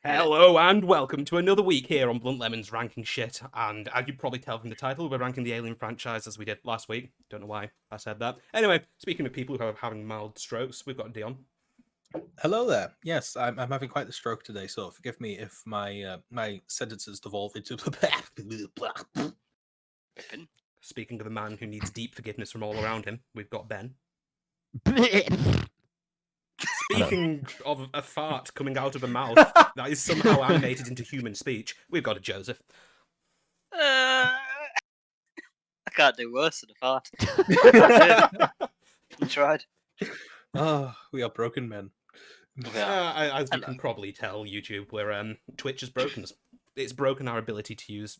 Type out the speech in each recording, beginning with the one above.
Hello and welcome to another week here on Blunt Lemon's Ranking Shit. And as you probably tell from the title, we're ranking the Alien franchise as we did last week. Don't know why I said that. Anyway, speaking of people who are having mild strokes, we've got Dion. Hello there. Yes, I'm having quite the stroke today, so forgive me if my sentences devolve into. Speaking of a man who needs deep forgiveness from all around him, we've got Ben. Speaking of a fart coming out of a mouth that is somehow animated into human speech, we've got a Joseph. I can't do worse than a fart. I tried. Oh, we are broken men. As you can probably tell, YouTube, where Twitch has broken us. It's broken our ability to use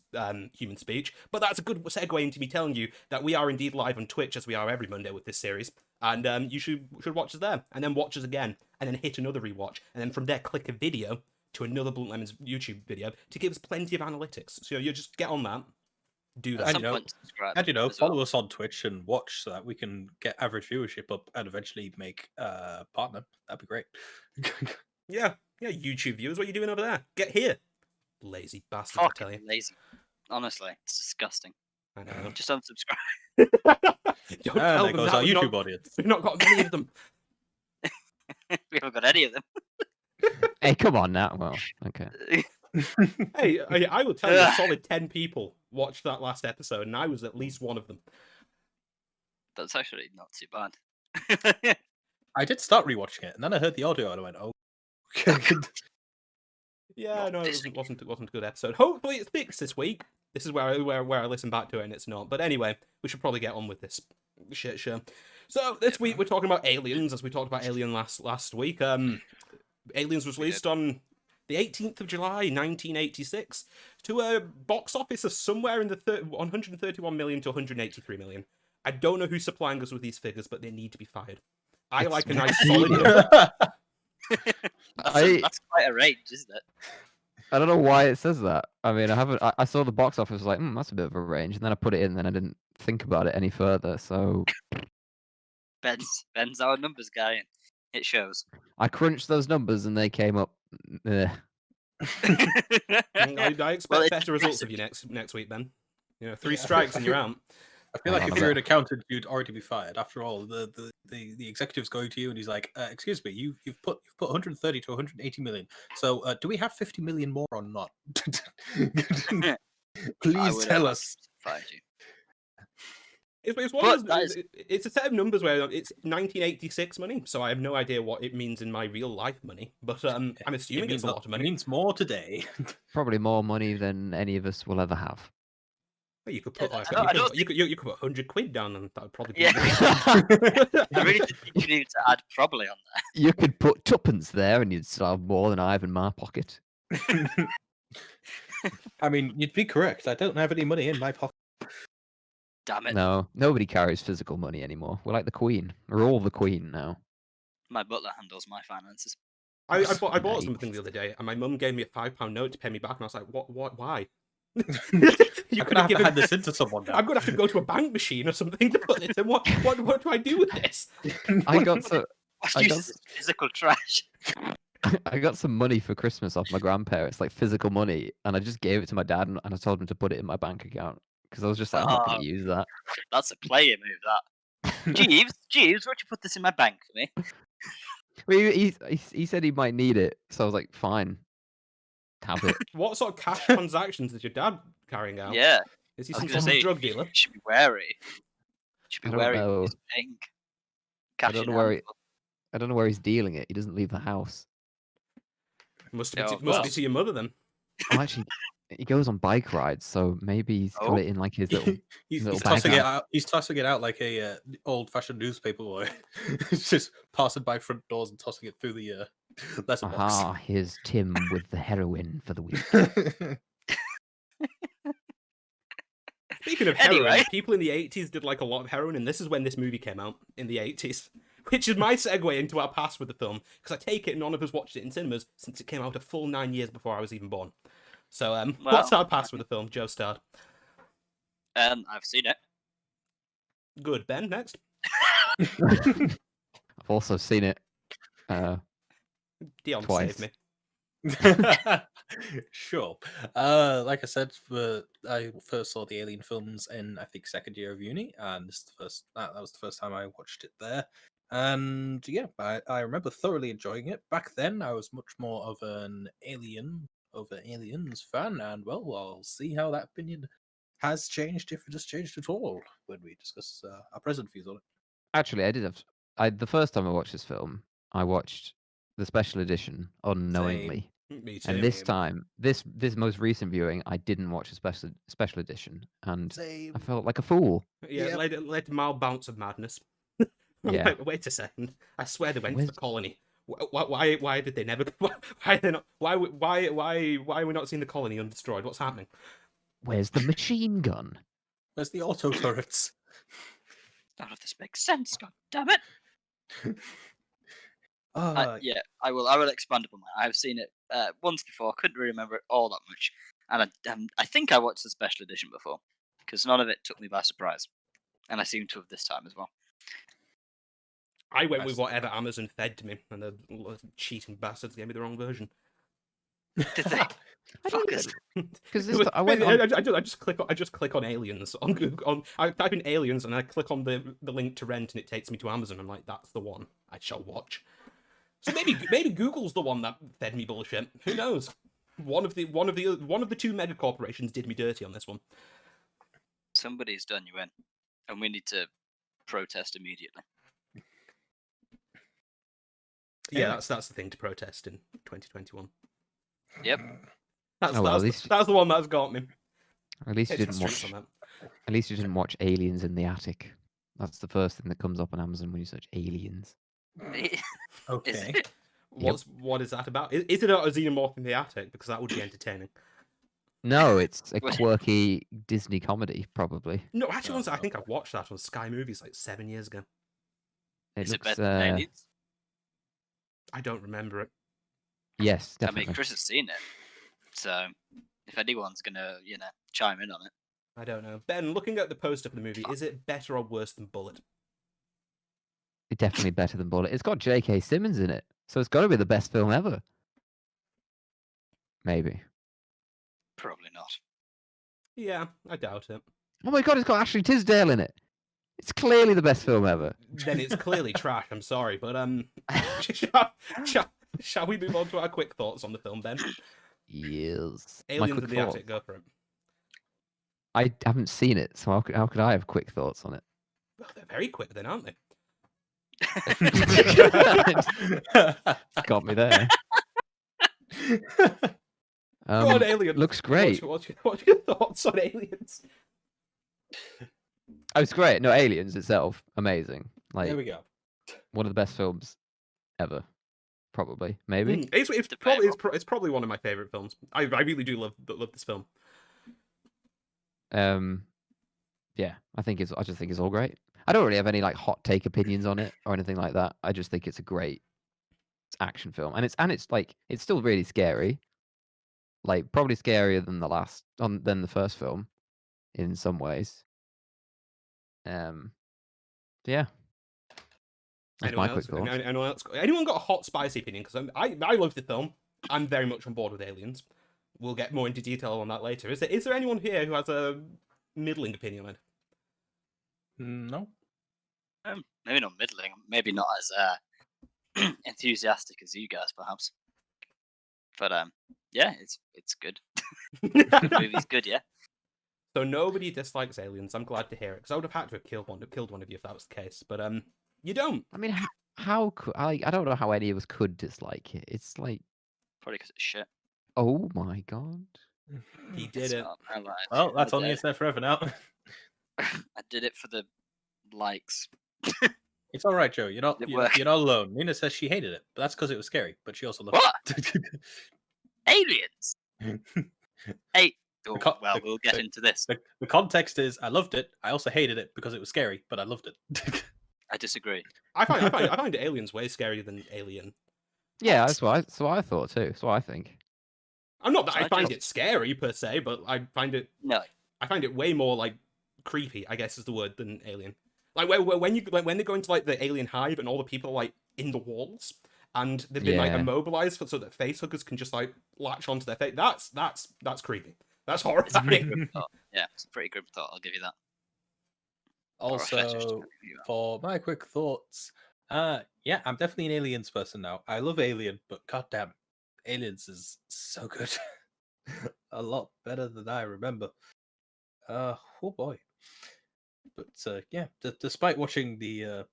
human speech, but that's a good segue into me telling you that we are indeed live on Twitch, as we are every Monday with this series, and you should watch us there, and then watch us again, and then hit another rewatch, and then from there click a video to another Blunt Lemons YouTube video to give us plenty of analytics. So you just get on that, do that. Follow us on Twitch and watch so that we can get average viewership up and eventually make a partner. That'd be great. Yeah, YouTube viewers, what are you doing over there? Get here. Lazy bastard, I tell you. Lazy. Honestly, it's disgusting. I know. Just unsubscribe. Don't tell them goes that. our YouTube audience. We've not got many of them. We haven't got any of them. Hey, come on now. Well, okay. Hey, I will tell you, a solid 10 people watched that last episode, and I was at least one of them. That's actually not too bad. I did start rewatching it, and then I heard the audio, and I went, "Oh." Yeah, no, it wasn't a good episode. Hopefully it's fixed this week. This is where I listen back to it and it's not. But anyway, we should probably get on with this shit show. So this week we're talking about Aliens, as we talked about Alien last week. Aliens was released on the 18th of July, 1986, to a box office of somewhere in the 131 million to 183 million. I don't know who's supplying us with these figures, but they need to be fired. I like a nice solid number. That's quite a range, isn't it? I don't know why it says that. I mean, I saw the box office, was like, that's a bit of a range, and then I put it in, and then I didn't think about it any further. So Ben's our numbers guy, and it shows. I crunched those numbers, and they came up. I expect better results of you next week, Ben. You know, 3 strikes and you're out. I feel like if you're an accountant, you'd already be fired. After all, the executive's going to you and he's like, "Excuse me, you've put 130 to 180 million. So do we have 50 million more or not? Please tell us." It's a set of numbers where it's 1986 money, so I have no idea what it means in my real life money. But I'm assuming it's a lot of money. It means more today. Probably more money than any of us will ever have. Well, you could put you could put 100 quid down, and that would probably be. I really think you need to add probably on there. You could put tuppence there, and you'd still have more than I have in my pocket. I mean, you'd be correct. I don't have any money in my pocket. Damn it! No, nobody carries physical money anymore. We're like the Queen. We're all the Queen now. My butler handles my finances. I bought something the other day, and my mum gave me a £5 note to pay me back, and I was like, "What? Why?" You could have had this into someone now. I'm gonna have to go to a bank machine or something to put this in. What do I do with this? I got physical trash. I got some money for Christmas off my grandparents, like physical money, and I just gave it to my dad, and I told him to put it in my bank account because I was just like, I'm not going to use that. That's a player move, that. Jeeves, why don't you put this in my bank for me? Well, he said he might need it, so I was like, fine. Have it. What sort of cash transactions is your dad carrying out? Yeah. Is he some sort of drug dealer? You should be wary. Of his bank. I don't know where he's dealing it. He doesn't leave the house. Must be to your mother then. Oh, actually, he goes on bike rides, so maybe he's got it in like his little. He's tossing it out. He's tossing it out like a old-fashioned newspaper boy. He's just passing by front doors and tossing it through the letterbox. Aha! Here's Tim with the heroin for the week. Speaking of heroin, people in the 80s did like a lot of heroin, and this is when this movie came out in the 80s. Which is my segue into our past with the film, because I take it none of us watched it in cinemas since it came out a full 9 years before I was even born. So, what's our past with the film? Joe starred. I've seen it. Good. Ben, next. I've also seen it. Dion twice. saved me. Sure. Like I said, I first saw the Alien films in I think second year of uni, and this is the first that was the first time I watched it there. And yeah, I remember thoroughly enjoying it. Back then, I was much more of an Alien over Aliens fan, and well, I'll see how that opinion has changed, if it has changed at all, when we discuss our present views on it. Actually, I did have. The first time I watched this film, I watched the special edition unknowingly. Me too. And this time, this most recent viewing, I didn't watch a special edition, and Same. I felt like a fool. Yeah, Yep. led to mild bounce of madness. I'm Yeah. like, wait a second. I swear they went to Where's- the colony. Why did they never? Why are they not? Why are we not seeing the colony undestroyed? What's happening? Where's the machine gun? Where's the auto turrets? None of this makes sense. God damn it! Yeah, I will expand upon that. I've seen it once before. Couldn't really remember it all that much, and I think I watched the special edition before because none of it took me by surprise, and I seem to have this time as well. I went with whatever Amazon fed to me, and the cheating bastards gave me the wrong version. Did they? Fuckers. Because I just click on aliens on Google. I type in aliens and I click on the link to rent, and it takes me to Amazon. I'm like, that's the one I shall watch. So maybe Google's the one that fed me bullshit. Who knows? One of the two mega corporations did me dirty on this one. Somebody's done you in, and we need to protest immediately. Yeah, that's the thing to protest in 2021. Yep. That's the one that's got me. At least you Hits my didn't streets watch. on At least you didn't watch Aliens in the Attic. That's the first thing that comes up on Amazon when you search aliens. Okay. Is What is that about? Is it a xenomorph in the attic? Because that would be entertaining. No, it's a quirky Disney comedy, probably. No, actually, I think I watched that on Sky Movies like 7 years ago. It Is it looks. better than Aliens? I don't remember it. Yes, I definitely. mean, Chris has seen it, so if anyone's gonna, chime in on it. I don't know. Ben, looking at the poster for the movie, is it better or worse than Bullet? It's definitely better than Bullet. It's got J.K. Simmons in it, so it's got to be the best film ever. Maybe. Probably not. Yeah, I doubt it. Oh my god, it's got Ashley Tisdale in it. It's clearly the best film ever. Then it's clearly trash. I'm sorry, but shall we move on to our quick thoughts on the film, Ben? Yes. My Aliens quick in the thoughts. Attic, go for it. I haven't seen it, so how could I have quick thoughts on it? Well, they're very quick then, aren't they? Got me there. Go on, Aliens. Looks great. What's your thoughts on Aliens? Oh, it's great. No, Aliens itself, amazing. Like There we go. one of the best films ever, probably, maybe. It's probably one of my favorite films. I really do love this film. Yeah, I just think it's all great. I don't really have any like hot take opinions on it or anything like that. I just think it's a great action film, and it's like it's still really scary. Like probably scarier than the first film, in some ways. Yeah. That's my quick thoughts. Anyone got a hot, spicy opinion? Because I love the film. I'm very much on board with Aliens. We'll get more into detail on that later. Is there anyone here who has a middling opinion on it? No. Maybe not middling. Maybe not as enthusiastic as you guys, perhaps. But yeah, it's good. The movie's good, yeah. So nobody dislikes Aliens. I'm glad to hear it, because I would have had to have killed one of you if that was the case. But you don't. I mean, how could I don't know how any of us could dislike it. It's like, Probably because it's shit. oh my god. He did It's it. not, I lied. Well, that's I on the did. internet forever now. I did it for the likes. It's all right, Joe. You're not It you're, worked. you're not alone. Nina says she hated it, but that's because it was scary. But she also loved What? it. Aliens. Hey. Oh, well, we'll get the- into this. The context is I loved it. I also hated it because it was scary, but I loved it. I disagree. I find Aliens way scarier than Alien. Yeah, that's what I thought too. That's what I think. I'm not that I I find just- it scary per se, but I find it way more like creepy, I guess is the word, than Alien. Like when they go into like the alien hive and all the people are like in the walls, and they've been like Yeah. immobilized so that face huggers can just like latch onto their face. That's creepy. That's It's a pretty horrifying. grim thought. Yeah, it's a pretty grim thought. I'll give you that. Or a fetish, Also, I'll give you that. for my quick thoughts, yeah, I'm definitely an Aliens person now. I love Alien, but goddamn, Aliens is so good. A lot better than I remember. Oh boy. But yeah, despite watching the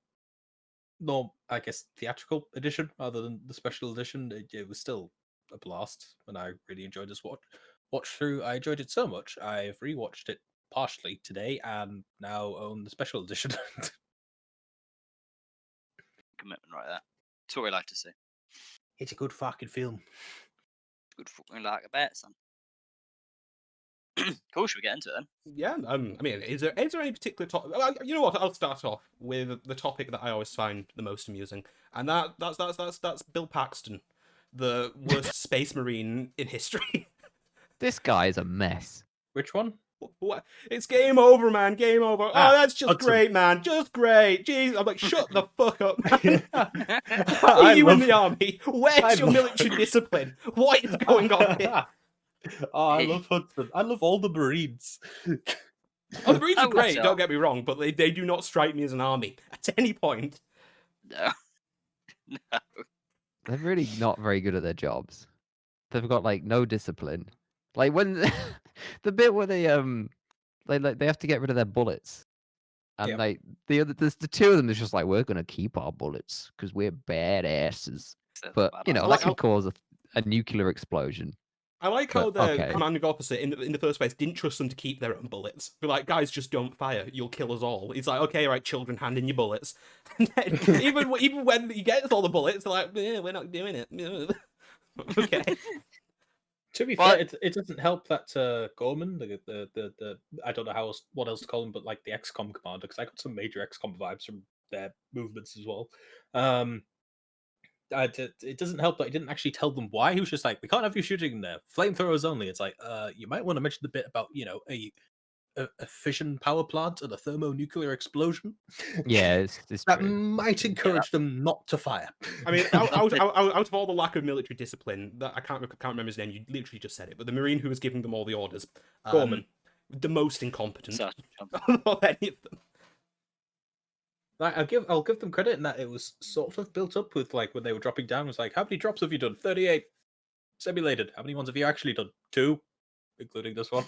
I guess theatrical edition rather than the special edition, it was still a blast, and I really enjoyed this watch through. I enjoyed it so much I've rewatched it partially today and now own the special edition. Commitment right there. That's what we like to see. It's a good fucking film. Good fucking like a bet, son. Cool, should we get into it then? Yeah, I mean, is there any particular topic? You know what? I'll start off with the topic that I always find the most amusing, and that's Bill Paxton, the worst space marine in history. This guy is a mess. Which one? What? It's game over, man. Game over. Oh, that's just Hudson. great, man. Just great. Jeez, I'm like, shut the fuck up, man. Why I are you in love- the army? Where's I your love- military discipline? What is going on here? Oh, I love Hudson. I love all the Marines. Oh, the Marines I are would great. so. Don't get me wrong, but they do not strike me as an army at any point. No. No. They're really not very good at their jobs. They've got like no discipline. Like when the bit where they have to get rid of their bullets, and Yep. like there's the two of them. That's just like, we're gonna keep our bullets because we're badasses. Says But bad you know lads. that could cause a nuclear explosion. I like how But, the okay. commanding officer in the first place didn't trust them to keep their own bullets. Be like, guys, just don't fire. You'll kill us all. He's like, okay, right, children, hand in your bullets. And then, even when he gets all the bullets, they're like, yeah, we're not doing it. Okay. To be But- fair, it doesn't help that Gorman, the I don't know what else to call him, but like the XCOM commander, because I got some major XCOM vibes from their movements as well. It doesn't help that he didn't actually tell them why. He was just like, we can't have you shooting in there. Flamethrowers only. It's like, you might want to mention the bit about, a fission power plant and a thermonuclear explosion. Yeah, it's That true. might encourage them not to fire. I mean, out of all the lack of military discipline, that I can't remember his name. You literally just said it, but the marine who was giving them all the orders, Gorman. the most incompetent Sergeant John. of any of them. Like, I'll give them credit in that it was sort of built up with like when they were dropping down. It was like, how many drops have you done? 38. Simulated. How many ones have you actually done? 2, including this one.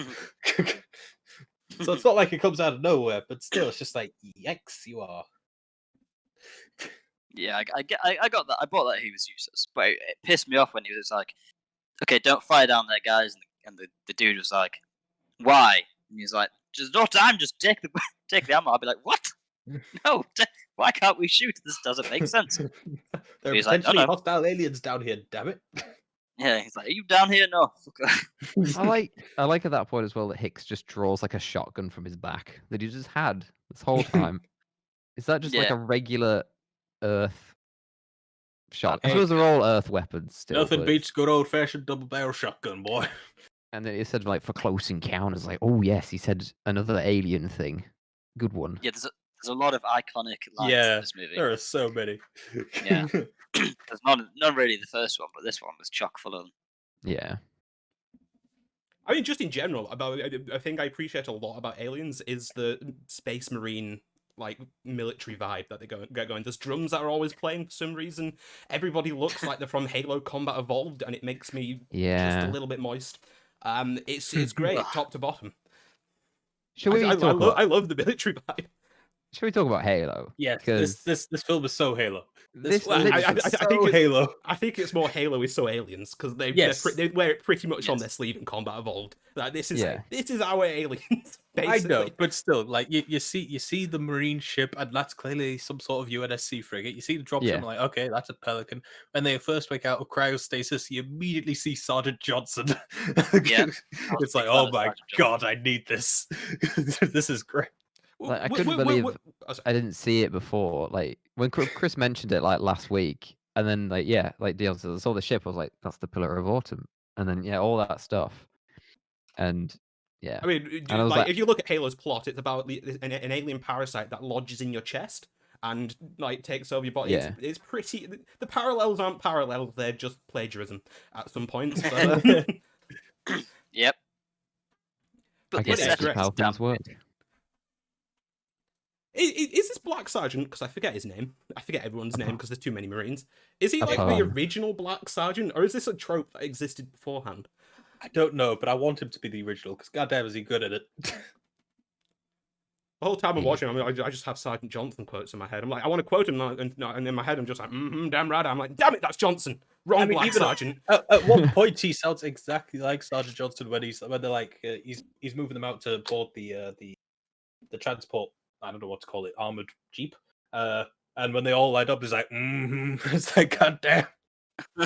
So it's not like it comes out of nowhere, but still, it's just like, yikes, you are. Yeah, I got that. I bought that he was useless, but it pissed me off when he was like, "Okay, don't fire down there, guys." And the dude was like, "Why?" And he's like, "There's no time. Just take the take the ammo." I'll be like, "What? No, why can't we shoot? This doesn't make sense." There are He's like, "Oh, potentially no." hostile aliens down here, damn it. Yeah, he's like, "Are you down here?" No. Fuck off." I like at that point as well that Hicks just draws like a shotgun from his back that he just had this whole time. Is that just like Yeah. a regular Earth shot? I Hey. suppose they're all Earth weapons still. Nothing but- beats good old fashioned double barrel shotgun, boy. And then he said like for close encounters, like, oh yes, he said another alien thing. Good one. Yeah, there's a lot of iconic lines Yeah, in this movie. There are so many. Yeah. There's not really the first one, but this one was chock full of them. Yeah. I mean, just in general, I think I appreciate a lot about Aliens is the space marine like military vibe that they get going. There's drums that are always playing for some reason. Everybody looks like they're from Halo Combat Evolved, and it makes me just Yeah. a little bit moist. It's great top to bottom. Should we I talk about, I love the military vibe. should we talk about Halo? Yes, Because this film is so Halo. this well, literally- I so think it's- Halo. I think it's more Halo is so Aliens because Yes. they wear it pretty much on Yes. their sleeve in Combat Evolved. Like this is Yeah. our aliens. I know, Basically. but still, like you see the marine ship, and that's clearly some sort of UNSC frigate. You see the dropship, Yeah. and like, okay, that's a Pelican. When they first wake out of cryostasis, you immediately see Sergeant Johnson. Yeah. It's like, big fan oh of my Sergeant Johnson. god, I need this. This is great. Like, I W- couldn't w- w- believe w- I didn't see it before. Like when Chris mentioned it like last week, and then like Dion said, I saw the ship. I was like, that's the Pillar of Autumn, and then all that stuff, and yeah, I mean, And I was like, like- if you look at Halo's plot, it's about an alien parasite that lodges in your chest, and like takes over your body. Yeah. It's pretty. The parallels aren't parallels; they're just plagiarism at some points. But, Yep. I But the guess it's that's just aesthetics great. how things damn work. Is this Black Sergeant? Because I forget his name. I forget everyone's name because there's too many Marines. Is he A like the poem. original Black Sergeant, or is this a trope that existed beforehand? I don't know, but I want him to be the original because goddamn is he good at it. The whole time I'm Yeah. watching, I just have Sergeant Johnson quotes in my head. I'm like, I want to quote him, and in my head, I'm just like, damn right. I'm like, damn it, that's Johnson. Wrong I mean, Black even Sergeant. at one point, he sounds exactly like Sergeant Johnson when they're like he's moving them out to board the transport. I don't know what to call it, armored jeep. And when they all light up, he's like, it's like, goddamn,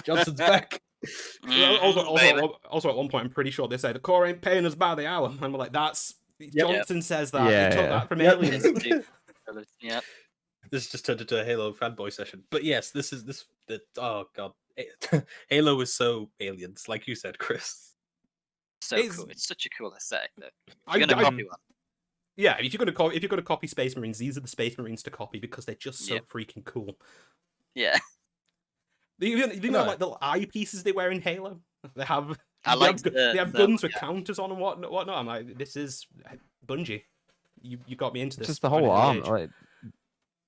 Johnson's back. Also, at one point, I'm pretty sure they say the Corps ain't paying us by the hour, and we're like, that's Johnson says that. Yeah, They took yeah. that from Yep. Aliens. Yep. This just turned into a Halo fanboy session. But yes, oh god, Halo is so aliens, like you said, Chris. So It's- cool. It's such a cool aesthetic, though. I- You're gonna I- copy one. Yeah, if you're gonna copy Space Marines, these are the Space Marines to copy because they're just so Yep. freaking cool. Yeah. You know, No. like the eyepieces they wear in Halo. They have. I liked they have the- guns with yeah. counters on and whatnot. I'm like, this is Bungie. You got me into this. Just the from whole an early armor, age. like,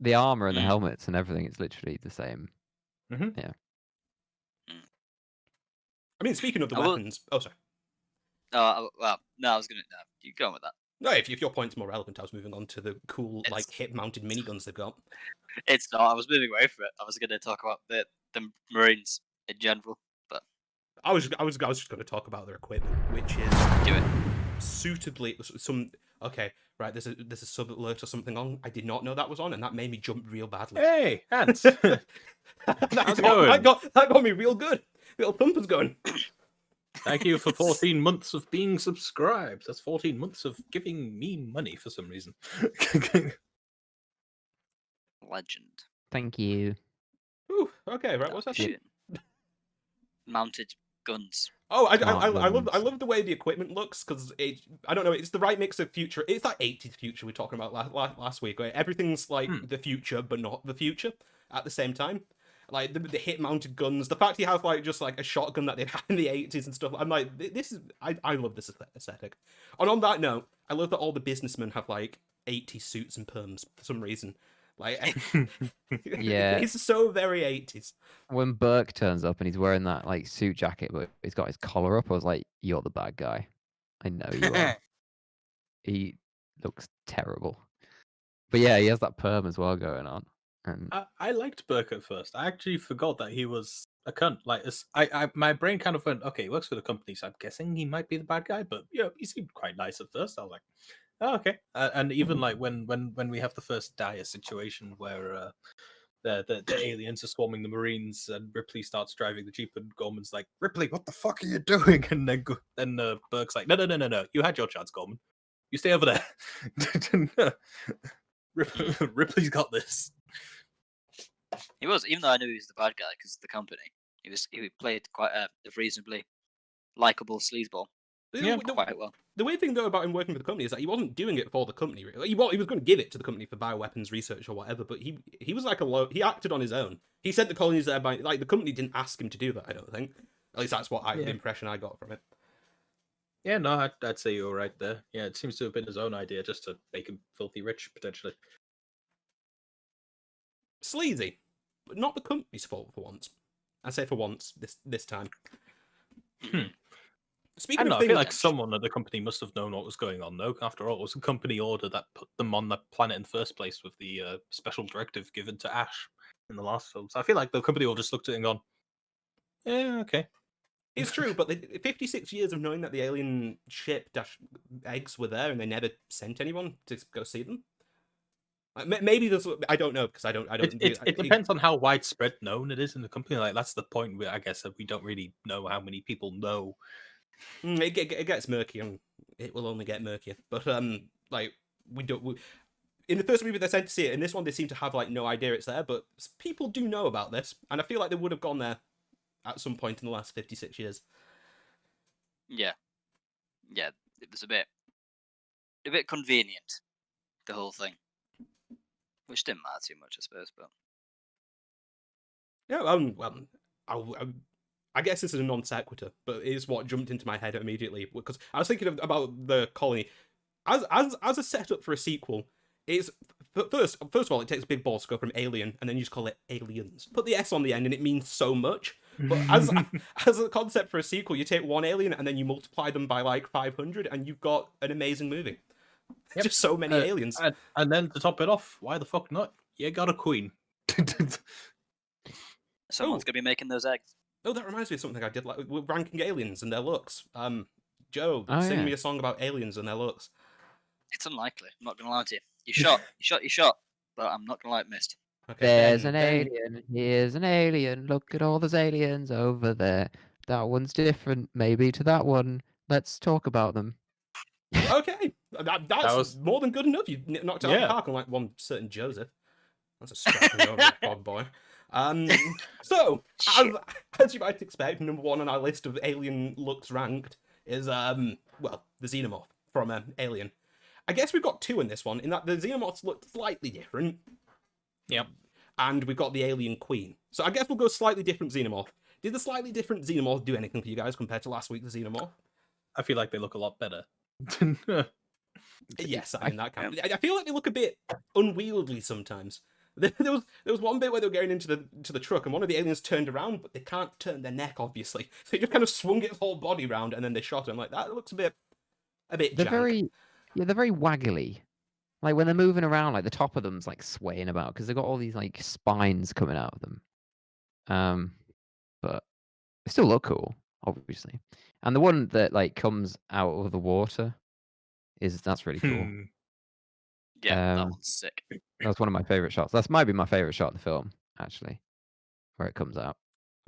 the armor and the Mm. helmets and everything. It's literally the same. I mean, speaking of the I will- weapons. Oh, sorry. Well, no, I was gonna. No, you go on with that. No, if your point's more relevant, I was moving on to the cool, It's- like hip-mounted miniguns they've got. It's not. I was moving away from it. I was gonna talk about the Marines in general. I was just going to talk about their equipment, which is Do it. suitably some. Okay, right. There's a sub alert or something on. I did not know that was on, and that made me jump real badly. Hey, Hans. that, How's it going? that got me real good. Little pumpers going. Thank you for 14 months of being subscribed. That's 14 months of giving me money for some reason. Legend. Thank you. Ooh, okay, right. What's that? Shooting. Mounted guns. Oh, I Smart guns. love the way the equipment looks because I don't know, it's the right mix of future. It's that 80s future we were talking about last week, where everything's like the future but not the future at the same time. Like the hip mounted guns, the fact he has like just like a shotgun that they'd had in the 80s and stuff. I'm like, this is I love this aesthetic. And on that note, I love that all the businessmen have like 80s suits and perms for some reason. Like, Yeah. it's so very 80s. When Burke turns up and he's wearing that like suit jacket, but he's got his collar up, I was like, "You're the bad guy. I know you are." He looks terrible. But yeah, he has that perm as well going on. And I liked Burke at first. I actually forgot that he was a cunt. Like, my brain kind of went, okay, he works for the company, so I'm guessing he might be the bad guy. But yeah, he seemed quite nice at first. I was like, oh, okay. And even like when we have the first dire situation where the aliens are swarming the Marines, and Ripley starts driving the jeep, and Gorman's like, Ripley, what the fuck are you doing? And then Burke's like, no, you had your chance, Gorman. You stay over there. Ripley's got this. He was, even though I knew he was the bad guy because of the company. He played quite a reasonably likable sleazeball. Yeah, Quite well. The weird thing though about him working for the company is that he wasn't doing it for the company. Really. He was going to give it to the company for bioweapons research or whatever, but he was like he acted on his own. He sent the colonies there by like the company didn't ask him to do that. I don't think. At least that's the impression I got from it. Yeah, no, I'd say you're right there. Yeah, it seems to have been his own idea just to make him filthy rich, potentially. Sleazy, but not the company's fault for once. I say for once this time. Speaking I don't know, of I feel things, like someone at the company must have known what was going on, though. After all, it was a company order that put them on the planet in the first place with the special directive given to Ash in the last film. So I feel like the company all just looked at it and gone, yeah, okay. it's true, but the 56 years of knowing that the alien ship eggs were there and they never sent anyone to go see them. Maybe there's, I don't know because I don't. It depends on how widespread known it is in the company. Like that's the point where I guess that we don't really know how many people know. It gets murky and it will only get murkier. But like in the first movie they sent to see it. In this one they seem to have like no idea it's there, but people do know about this, and I feel like they would have gone there at some point in the last 56 years. Yeah, it was a bit convenient, the whole thing. which didn't matter too much, I suppose. But Yeah, I guess this is a non sequitur, but it is what jumped into my head immediately because I was thinking about the colony as a setup for a sequel. It's first of all, it takes big balls to go from Alien, and then you just call it Aliens. Put the S on the end, and it means so much. But as a concept for a sequel, you take one alien and then you multiply them by like 500, and you've got an amazing movie. Yep. Just so many aliens. And then to top it off, why the fuck not? You got a queen. someone's gonna be making those eggs. Oh, that reminds me of something I did like with ranking aliens and their looks. Joe, sing me a song about aliens and their looks. It's unlikely. I'm not gonna lie to you. You shot. But I'm not gonna lie, it missed. Okay, There's an alien. Here's an alien. Look at all those aliens over there. That one's different, maybe, to that one. Let's talk about them. Okay, that's was more than good enough. You knocked it out of the park, unlike one certain Joseph. That's a striking over pod boy. So as you might expect, number one on our list of alien looks ranked is the xenomorph from Alien. I guess we've got two in this one, in that the xenomorphs look slightly different. Yep. And we've got the alien queen. So I guess we'll go slightly different xenomorph. Did the slightly different xenomorph do anything for you guys compared to last week's xenomorph? I feel like they look a lot better. Yes, I mean that kind of. I feel like they look a bit unwieldy sometimes. There was one bit where they were going into the truck, and one of the aliens turned around, but they can't turn their neck, obviously. So they just kind of swung its whole body around, and then they shot him like that. It looks a bit. They're very waggly. Like when they're moving around, like the top of them's like swaying about because they've got all these like spines coming out of them. But they still look cool, obviously. And the one that like comes out of the water that's really cool. Yeah, that one's sick. That's one of my favorite shots. That might be my favorite shot of the film, actually, where it comes out.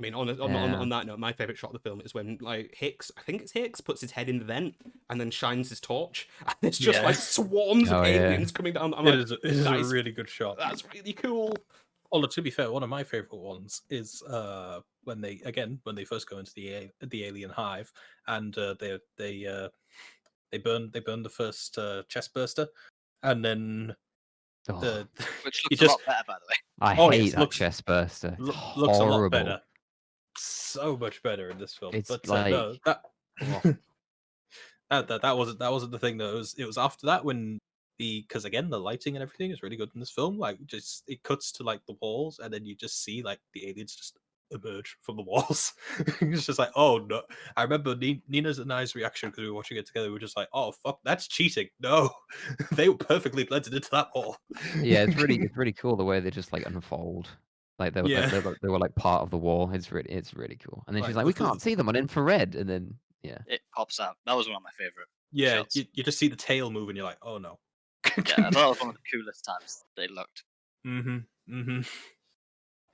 I mean, on that note, my favorite shot of the film is when like Hicks, I think it's Hicks, puts his head in the vent and then shines his torch, and it's just like swarms of aliens coming down. It is a really good shot. That's really cool. Although to be fair, one of my favorite ones is when they first go into the alien hive and they burn the first chest burster, and then which looks a lot better, by the way. I hate that chest burster. Looks a lot better. So much better in this film. It's but like no, that wasn't the thing though. It was after that when because again the lighting and everything is really good in this film. Like just it cuts to like the walls and then you just see like the aliens just emerge from the walls. It's just like, oh no. I remember Nina's and I's reaction because we were watching it together. We were just like, oh fuck, that's cheating. No, they were perfectly blended into that wall. Yeah, it's really cool the way they just like unfold. Like they were like part of the wall. It's really cool. And then she's like, we can't see them on infrared. And then it pops out. That was one of my favorite. Yeah, shots. you just see the tail move and you're like, oh no. Yeah, that was one of the coolest times they looked.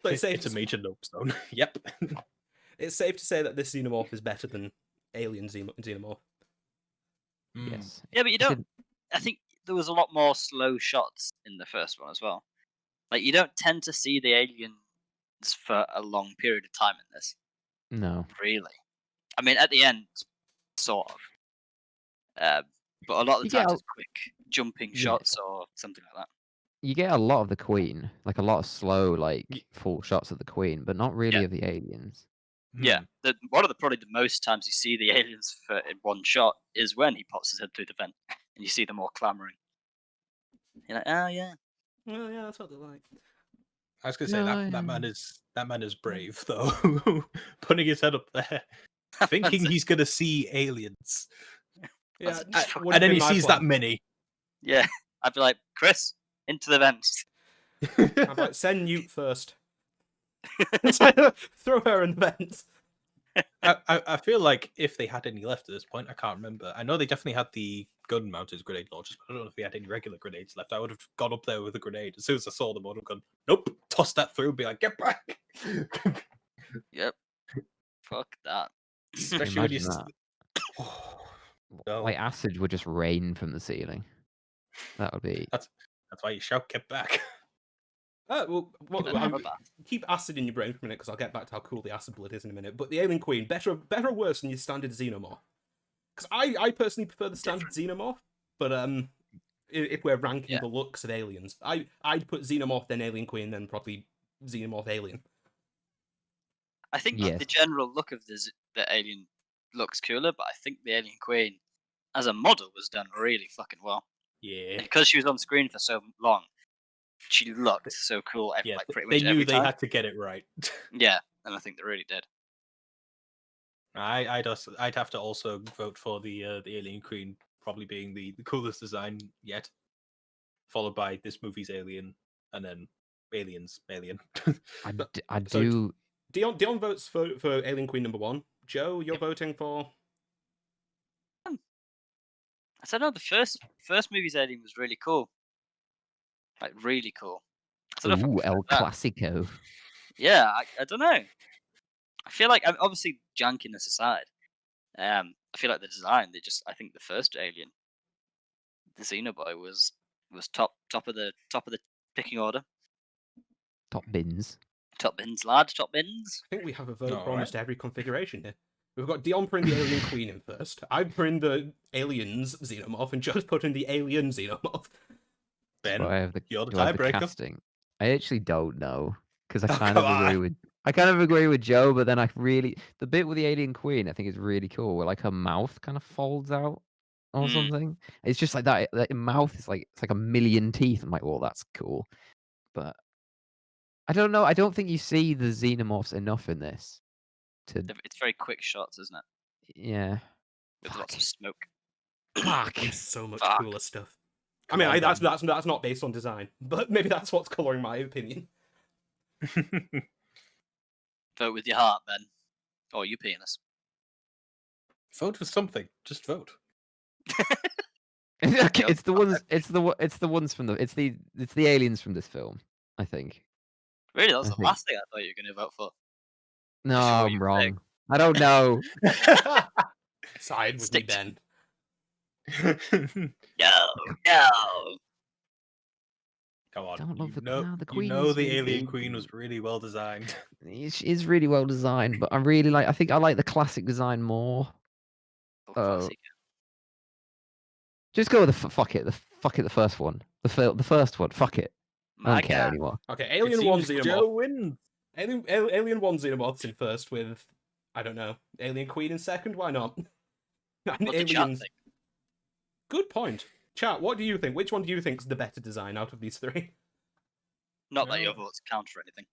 But it's a major nope zone. Yep. It's safe to say that this xenomorph is better than Alien xenomorph. Yes. Yeah, but you don't. I think there was a lot more slow shots in the first one as well. Like you don't tend to see the aliens for a long period of time in this. No. Really. I mean, at the end, sort of. But a lot of the times it's quick jumping shots or something like that. You get a lot of the Queen, like a lot of slow, like full shots of the Queen, but not really of the aliens. Yeah, one of probably the most times you see the aliens in one shot is when he pops his head through the vent and you see them all clamoring. You're like, oh yeah. Oh yeah, that's what they're like. I was gonna say that man is brave though, putting his head up there, thinking he's gonna see aliens. Yeah, and then he sees that many. Yeah, I'd be like, Chris, into the vents. I'd like, send Newt first. Throw her in the vents. I feel like if they had any left at this point, I can't remember. I know they definitely had the gun-mounted grenade launchers, but I don't know if they had any regular grenades left. I would have gone up there with a grenade. As soon as I saw them, I would have gone, nope, toss that through and be like, get back. Yep. Fuck that. Especially when you... No. Like acid would just rain from the ceiling. That would be... That's why you shout, get back. Keep acid in your brain for a minute, because I'll get back to how cool the acid blood is in a minute. But the Alien Queen, better or worse than your standard xenomorph? Because I personally prefer the standard xenomorph, but if we're ranking Yeah. the looks of aliens. I'd put Xenomorph, then Alien Queen, then probably Xenomorph Alien. I think Yes. the general look of the alien looks cooler, but I think the Alien Queen as a model was done really fucking well. Yeah. Because she was on screen for so long, she looked so cool. Yeah, like pretty they much knew every they time. had to get it right. Yeah, and I think they really did. I'd have to also vote for the Alien Queen probably being the coolest design yet, followed by this movie's Alien, and then Aliens, Alien. I So do. Dion votes for Alien Queen #1. Joe, you're voting for. I don't know. The first movie's Alien was really cool, like really cool. I don't know if I Ooh, prefer El that. Clasico. Yeah, I don't know. I feel like obviously jankiness aside, I feel like the design. I think the first Alien, the Xenoboy, was top of the picking order. Top bins. Top bins, lad. Top bins. I think we have a vote for Alright. almost every configuration here. We've got Dion putting the Alien Queen in first. I'm putting the Aliens Xenomorph, and Joe's putting the Alien Xenomorph. Ben, Do I have the, you're the do I have the tiebreaker. casting? I actually don't know because I Oh, kind of come agree on. with. I kind of agree with Joe, but then the bit with the alien queen I think is really cool, where like her mouth kind of folds out or Mm. something. It's just like that. That mouth is like it's like a million teeth. I'm like, well, that's cool, but I don't know. I don't think you see the xenomorphs enough in this. It's very quick shots, isn't it? Yeah. With Fuck. lots of smoke. Fuck. There's so much Fuck. cooler stuff. I Come mean, on, that's not based on design, but maybe that's what's coloring my opinion. Vote with your heart, Ben. Or you penis. Vote for something. Just vote. Okay, Yep. it's the ones. It's the ones from the. It's the aliens from this film. I think. Really, that was I the think- last thing I thought you were going to vote for. No, Just for what I'm you wrong. I don't know. Side with me, Stick to- Ben. No. Come on. Don't love you the- know, no, the you Queen know is the really Alien good. Queen was really well designed. It is really well designed, but I really like. I think I like the classic design more. Classic. Just go with the fuck it. The first one. The first one. Fuck it. I My don't care God. anymore. Okay, It Alien 1 seems Joe Xenomorph. wins. Alien 1 Xenomorph's in first with, I don't know, Alien Queen in second? Why not? And What the chat Aliens. think? Good point. Chat, what do you think? Which one do you think is the better design out of these three? Not that No. your votes count for anything.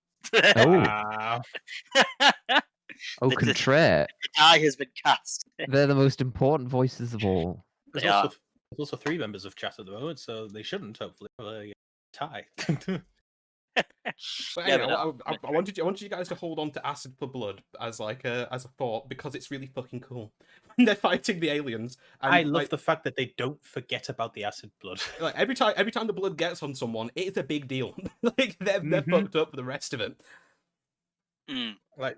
Oh, Ah, oh, the contraire. die has been cast. They're the most important voices of all. there's They also 3 members of chat at the moment, so they shouldn't hopefully have a tie. But Yeah, anyway, but I wanted you guys to hold on to Acid for Blood as like as a thought because it's really fucking cool when they're fighting the aliens. And, I love like, the fact that they don't forget about the acid blood. like every time the blood gets on someone, it's a big deal. Like they're Mhm. fucked up for the rest of it. Mm. Like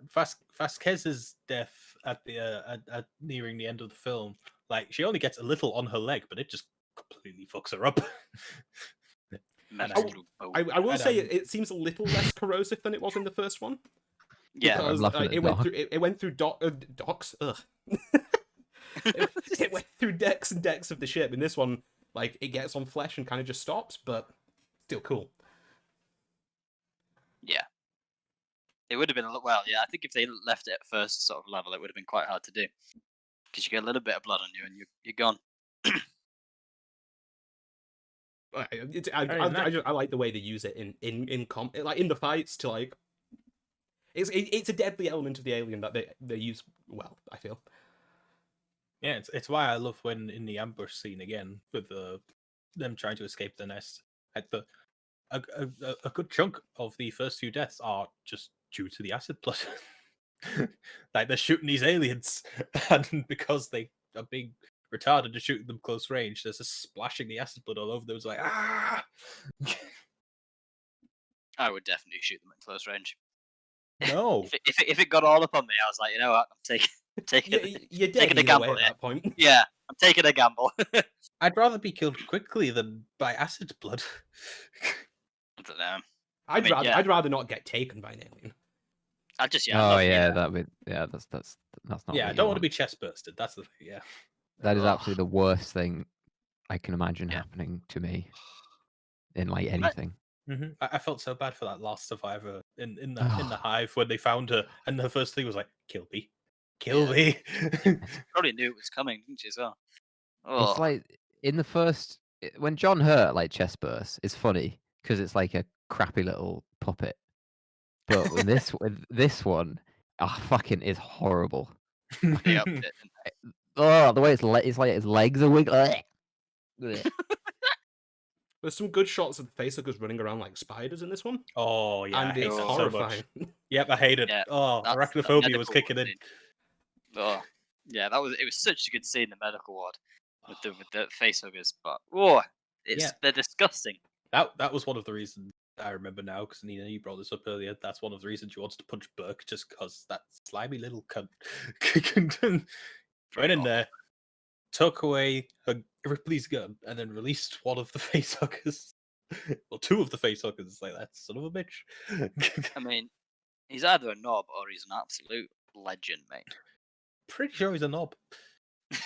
Vasquez's death at the at nearing the end of the film, like she only gets a little on her leg, but it just completely fucks her up. Metal I boat. will And, say it seems a little less corrosive than it was in the first one. Yeah. Because laughing like, at it went through docks. Ugh. it went through decks and decks of the ship. In this one, like it gets on flesh and kind of just stops, but still cool. Yeah. It would have been well, yeah. I think if they left it at first sort of level, it would have been quite hard to do because you get a little bit of blood on you and you're gone. I like the way they use it in comp, like in the fights to like. It's a deadly element of the alien that they use well. I feel. Yeah, it's why I love when in the ambush scene again with them trying to escape the nest. At a good chunk of the first few deaths are just due to the acid blood. Like they're shooting these aliens, and because they are being retarded to shoot them close range, there's just splashing the acid blood all over them. It's like ah. I would definitely shoot them at close range. No, If it got all up on me, I was like, you know what, I'm taking You're dead taking a either gamble way at here. that point. Yeah, I'm taking a gamble. I'd rather be killed quickly than by acid blood. I don't know. I'd rather not get taken by an alien. I just Oh yeah, that bit. Yeah, that's not. Yeah, I what don't you want to be chest bursted. That's the thing. Yeah. That is Ugh. absolutely the worst thing I can imagine Yeah. happening to me in like Right. anything. I felt so bad for that last survivor in the Oh, hive when they found her, and her first thing was like, "Kill me, kill Yeah. me." it's Probably knew it was coming, didn't you, as well? it's Oh, like in the first when John Hurt like chest bursts, it's funny because it's like a crappy little puppet. But with this one, oh, fucking is horrible. they upped it. Oh, the way it's like his legs are wiggling. There's some good shots of the facehuggers running around like spiders in this one, Oh yeah, I and hate it's that so horrifying. much. Yep, I hate it. Yeah, Oh, that's the arachnophobia was medical kicking ward in. scene. Oh, yeah, it was such a good scene in the medical ward with the face huggers, but Yeah. they're disgusting. That was one of the reasons I remember now, because Nina, you brought this up earlier. That's one of the reasons you wanted to punch Burke, just because that slimy little cunt went Pretty in awful. there, took away Ripley's gun, and then released one of the facehuggers. Well, two of the facehuggers. It's like, that son of a bitch. I mean, he's either a knob or he's an absolute legend, mate. Pretty sure he's a knob.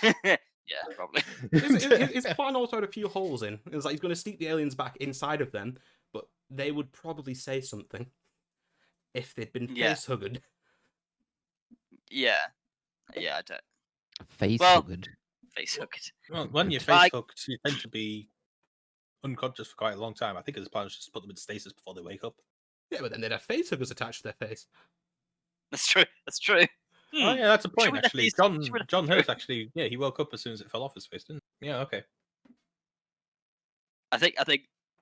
Yeah, probably. His plan also had a few holes in. It was like he's going to sneak the aliens back inside of them, but they would probably say something if they'd been Yeah. facehugged. Yeah, I don't. Face Well- hugged. Face hooked. Well, when you're Like- face hooked, you tend to be unconscious for quite a long time. I think his plan is just to put them in stasis before they wake up. Yeah, but then they'd have facehuggers attached to their face. That's true. That's true. Oh yeah, that's a point we let actually. these- John should we let John these Hurt actually, yeah, he woke up as soon as it fell off his face, didn't he? Yeah, okay. I think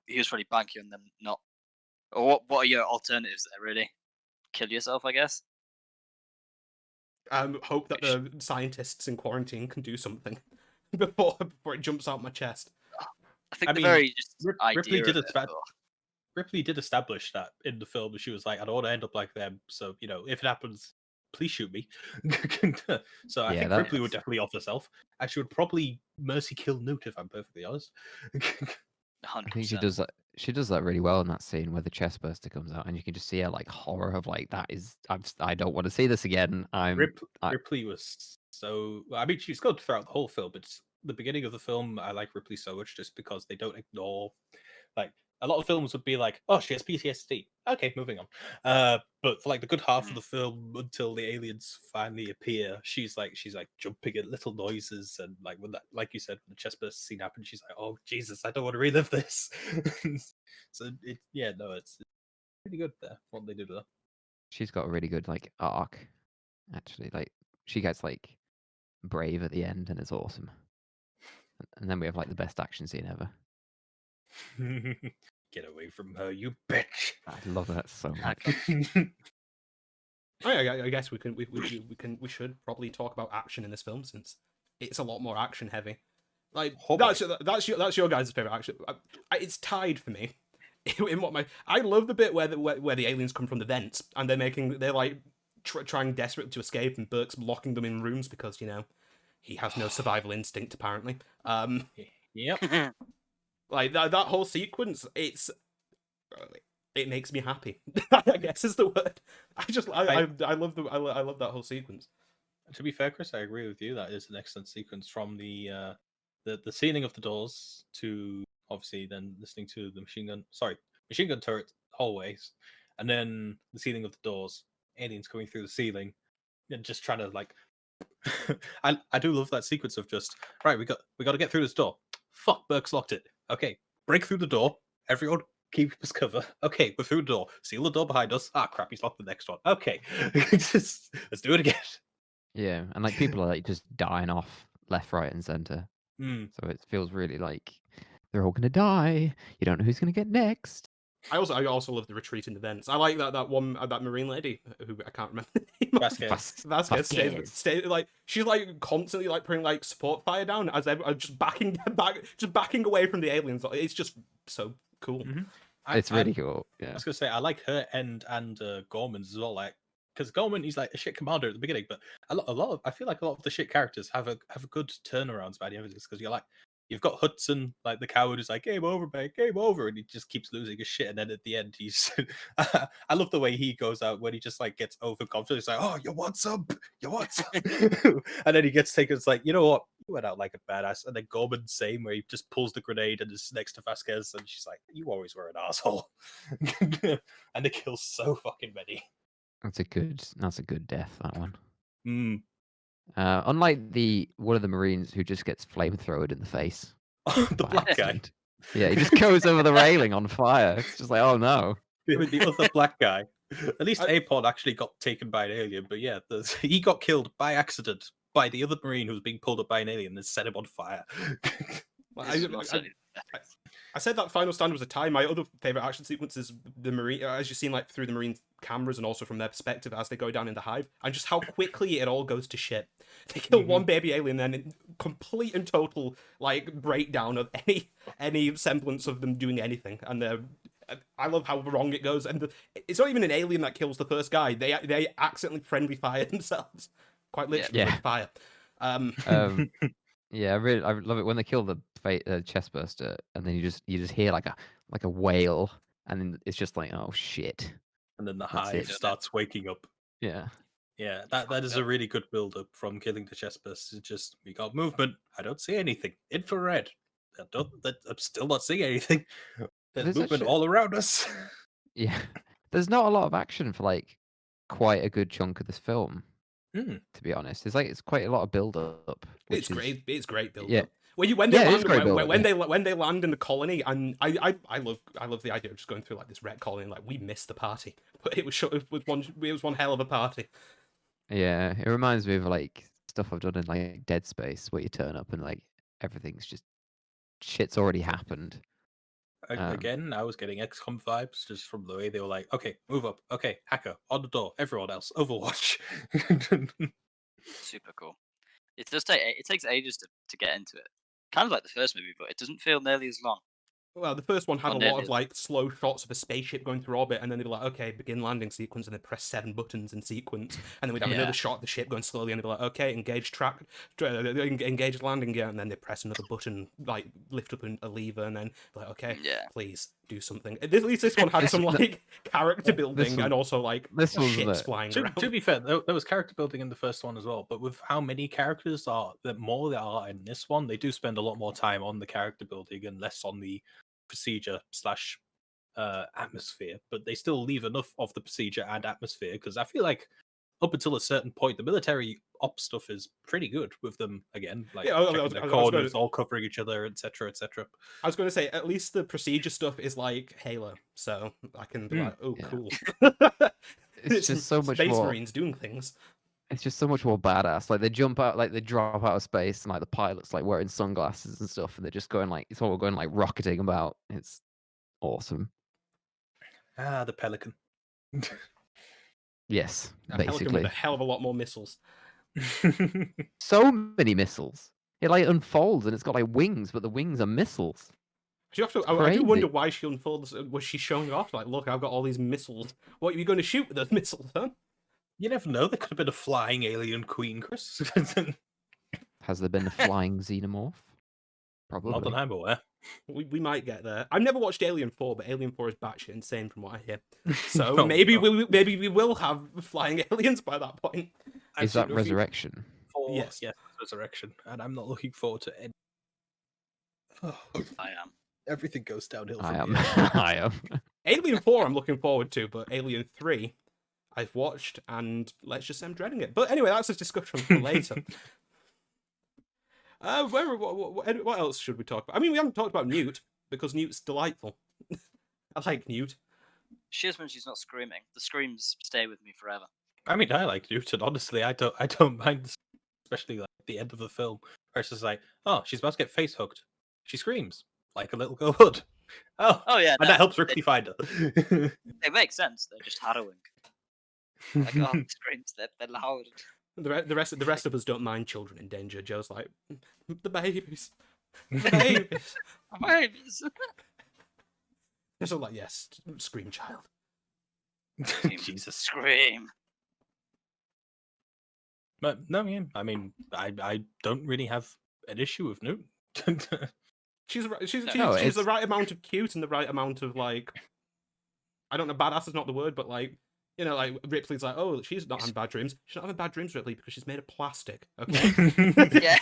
he was probably banking on them not. Or what are your alternatives there? Really, kill yourself, I guess. Hope that the scientists in quarantine can do something before it jumps out my chest. I think I the mean, very just Ripley idea did of it it, bad. though. Ripley did establish that in the film. She was like, I don't want to end up like them. So, if it happens, please shoot me. So I Yeah, think that- Ripley would definitely off herself. And she would probably mercy kill Newt, if I'm perfectly honest. 100%. I think she does that. She does that really well in that scene where the chest burster comes out, and you can just see her like horror of like that is. I don't want to see this again. I- Ripley was so. I mean, she's good throughout the whole film. It's the beginning of the film. I like Ripley so much just because they don't ignore. Like a lot of films would be like, oh, she has PTSD. Okay, moving on. But for like the good half of the film until the aliens finally appear, she's like jumping at little noises, and like when that, like you said, when the chest burst scene happened, she's like, oh Jesus, I don't want to relive this. So it's pretty good there what they did with her. She's got a really good like arc, actually. Like she gets like brave at the end, and it's awesome. And then we have like the best action scene ever. Get away from her, you bitch. I love that so much. Oh, yeah, I guess we should probably talk about action in this film since it's a lot more action heavy. Like Oh boy. that's your guys' favorite action. It's tied for me. In what I love the bit where the aliens come from the vents and they're like trying desperate to escape, and Burke's locking them in rooms because he has no survival instinct apparently. Yep. Like that whole sequence, it makes me happy. I guess is the word. I love I love that whole sequence. To be fair, Chris, I agree with you. That is an excellent sequence from the sealing of the doors to obviously then listening to the machine gun turret hallways, and then the sealing of the doors, aliens coming through the ceiling, and just trying to like. I do love that sequence of just right. We got to get through this door. Fuck, Burke's locked it. Okay, break through the door. Everyone, keep us cover. Okay, we're through the door. Seal the door behind us. Ah, crap, he's locked the next one. Okay, let's do it again. Yeah, and like people are like just dying off left, right, and center. Mm. So it feels really like they're all gonna die. You don't know who's gonna get next. I also love the retreat in the vents. I like that one that marine lady who I can't remember the name of. Vasquez stay like she's like constantly like putting like support fire down as just backing away from the aliens. It's just so cool. Mhm. It's really cool. I Yeah, was gonna say I like her and Gorman's as well. Like because Gorman, he's like a shit commander at the beginning, but a lot of I feel like a lot of the shit characters have a good turnarounds by the end of this, because you've got Hudson, like the coward, who's like game over, mate, game over, and he just keeps losing his shit, and then at the end he's I love the way he goes out when he just like gets overconfident. He's like, oh, you want some, and then he gets taken. It's like, you know what, went out like a badass. And then Gorman same, where he just pulls the grenade and is next to Vasquez, and she's like, "You always were an asshole," and they kill so fucking many. That's a good death, that one. Mm. Unlike one of the Marines who just gets flamethrowered in the face. The by black guy. accident. Yeah, he just goes over the railing on fire. It's just like, oh no. I mean, the other black guy. At least I- Apod actually got taken by an alien, but yeah, he got killed by accident by the other Marine who was being pulled up by an alien and set him on fire. Well, This is most certainly I said that final stand was a tie. My other favorite action sequence is the Marine, as you've seen like through the Marines' cameras and also from their perspective as they go down in the hive, and just how quickly it all goes to shit. They kill one baby alien, then in complete and total like breakdown of any semblance of them doing anything, and I love how wrong it goes. And it's not even an alien that kills the first guy; they accidentally friendly fire themselves, quite literally with fire. Yeah, I love it when they kill the chest burster, and then you just hear like a wail, and then it's just like, oh shit. And then the That's hive it. starts waking up. Yeah. Yeah, that is a really good build up from killing the chest burst. It's just, we got movement. I don't see anything. Infrared. I'm still not seeing anything. There's movement actually- all around us. Yeah. There's not a lot of action for like quite a good chunk of this film, Mm. to be honest. It's quite a lot of build up. It's great. It's great build yeah. up. When Yeah, it they is great land, build-up, when they land in the colony, and I love the idea of just going through like this red colony, like we missed the party, but it was one hell of a party. Yeah, it reminds me of like stuff I've done in like Dead Space, where you turn up and like everything's just shit's already happened. Again, I was getting XCOM vibes just from the way they were like, okay, move up. Okay, hacker, on the door. Everyone else, Overwatch. super cool. It does take it takes ages to get into it. Kind of like the first movie, but it doesn't feel nearly as long. Well, the first one had Not a lot nearly of as- like slow shots of a spaceship going through orbit, and then they'd be like, okay, begin landing sequence, and they'd press 7 buttons in sequence, and then we'd have Yeah. another shot of the ship going slowly, and they'd be like, okay, engage engage landing gear, and then they'd press another button, like lift up a lever, and then be like, okay, Yeah. please do something. At least this one had some like character building one- and also like this one's ships the- flying to, around. to be fair, there was character building in the first one as well, but with how many characters there are in this one, they do spend a lot more time on the character building and less on the procedure / atmosphere, but they still leave enough of the procedure and atmosphere, because I feel like up until a certain point, the military op stuff is pretty good with them again, like Yeah, I checking was their gonna- corners, all covering each other, etc., etc. I was going to say, at least the procedure stuff is like Halo, so I can be like, oh, Yeah. cool. It's just so much Space more. Marines doing things. It's just so much more badass. Like they jump out, like they drop out of space, and like the pilots like wearing sunglasses and stuff, and they're just going like it's all going like rocketing about. It's awesome. Ah, the Pelican. Yes, A Pelican with basically. a hell of a lot more missiles. So many missiles. It like unfolds and it's got like wings, but the wings are missiles. You have to, It's I do wonder crazy. why she unfolds. Was she showing off? Like, look, I've got all these missiles. What are you going to shoot with those missiles, huh? You never know. There could have been a flying alien queen, Chris. Has there been a flying xenomorph? Not Probably. that I'm aware. We might get there. I've never watched Alien 4, but Alien 4 is batshit insane from what I hear. So No, maybe no. we will have flying aliens by that point. I've Is seen that reviews Resurrection? for- Yes. yes, Resurrection, and I'm not looking forward to any. Oh, I am. everything goes downhill. I From am. here. I am. Alien 4 I'm looking forward to, but Alien 3 I've watched, and let's just say I'm dreading it. But anyway, that's a discussion for later. What else should we talk about? I mean, we haven't talked about Newt, because Newt's delightful. I like Newt. She is when she's not screaming. The screams stay with me forever. I mean, I like Newton. Honestly, I don't mind, especially like at the end of the film, where it's just like, oh, she's about to get face hooked. She screams like a little girl would. Oh, Oh yeah, and that helps Ripley find her. They make sense. They're just harrowing. Like oh, the screams, they're loud. The rest of us don't mind children in danger. Joe's like, the babies. The babies. Babies. It's all like, yes, scream, child. Jesus. Scream. But no, yeah. I mean, I don't really have an issue with Newt. She's No, the it's- right amount of cute and the right amount of like, I don't know, badass is not the word, but like You know, like Ripley's like, oh, she's not having bad dreams. She's not having bad dreams, Ripley, because she's made of plastic. Okay, Yeah.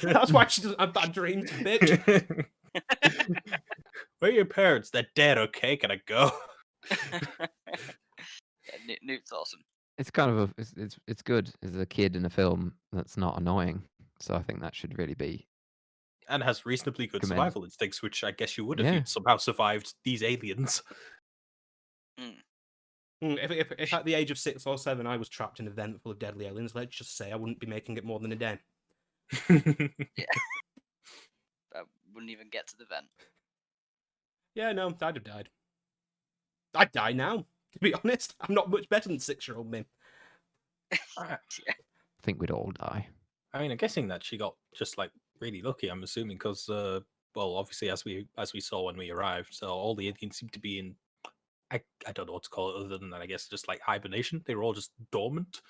that's why she doesn't have bad dreams, bitch. Where are your parents? They're dead. Okay, can I go? Newt's awesome. It's kind of it's good as a kid in a film that's not annoying. So I think that should really be And has reasonably good commended. survival instincts, which I guess you would if Yeah. you'd somehow survived these aliens. If at the age of 6 or 7 I was trapped in a vent full of deadly aliens, let's just say I wouldn't be making it more than a day. Yeah. I wouldn't even get to the vent. Yeah, no, I'd have died. I'd die now, to be honest. I'm not much better than 6-year-old me. I think we'd all die. I mean, I'm guessing that she got just like really lucky. I'm assuming because, well, obviously as we saw when we arrived, so all the aliens seem to be in. I don't know what to call it other than that. I guess just like hibernation. They were all just dormant.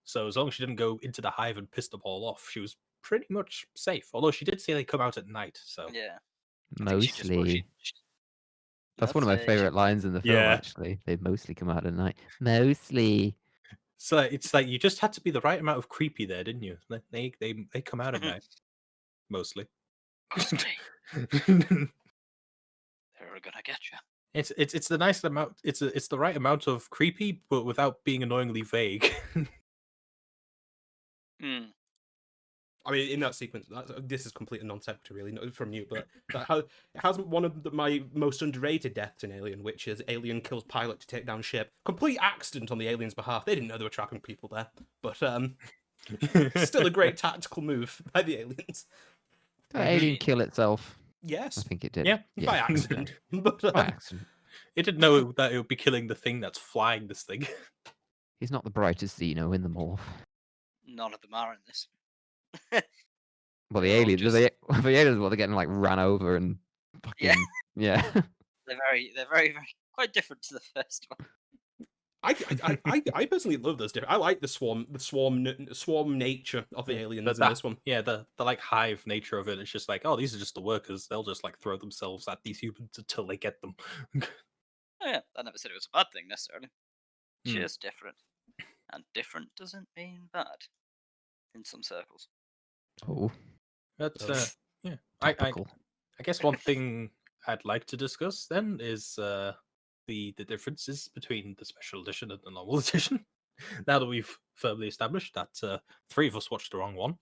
So as long as she didn't go into the hive and piss them all off, she was pretty much safe. Although she did say they come out at night. So Yeah. I think she just- well, Mostly. she- That's one of my that's, favorite lines in the film. Yeah. Actually, they mostly come out at night. Mostly. so it's like you just had to be the right amount of creepy there, didn't you? They come out at Mhm. night, mostly. Mostly. They're gonna get you. It's the nice amount. It's the right amount of creepy, but without being annoyingly vague. I mean, in that sequence, this is completely non sequitur, really, not from you, but it has one of my most underrated deaths in Alien, which is Alien kills pilot to take down ship. Complete accident on the aliens' behalf. They didn't know they were trapping people there, but still a great tactical move by the aliens. Did alien kill itself? Yes, I think it did. Yeah, by accident. But By accident. It didn't know that it would be killing the thing that's flying this thing. He's not the brightest Xeno in the morph. None of them are in this. Well, the They're all aliens, just- the aliens, well, they're getting like ran over and fucking yeah. They're very, very quite different to the first one. I personally love those different. I like the swarm nature of the aliens in this one. Yeah, the like hive nature of it. It's just like, oh, these are just the workers. They'll just like throw themselves at these humans until they get them. Oh yeah, I never said it was a bad thing necessarily. Hmm. Just different, and different doesn't mean bad in some circles. Oh, But Oh. yeah, topical. I guess one thing I'd like to discuss then is the differences between the special edition and the normal edition. Now that we've firmly established that 3 of us watched the wrong one.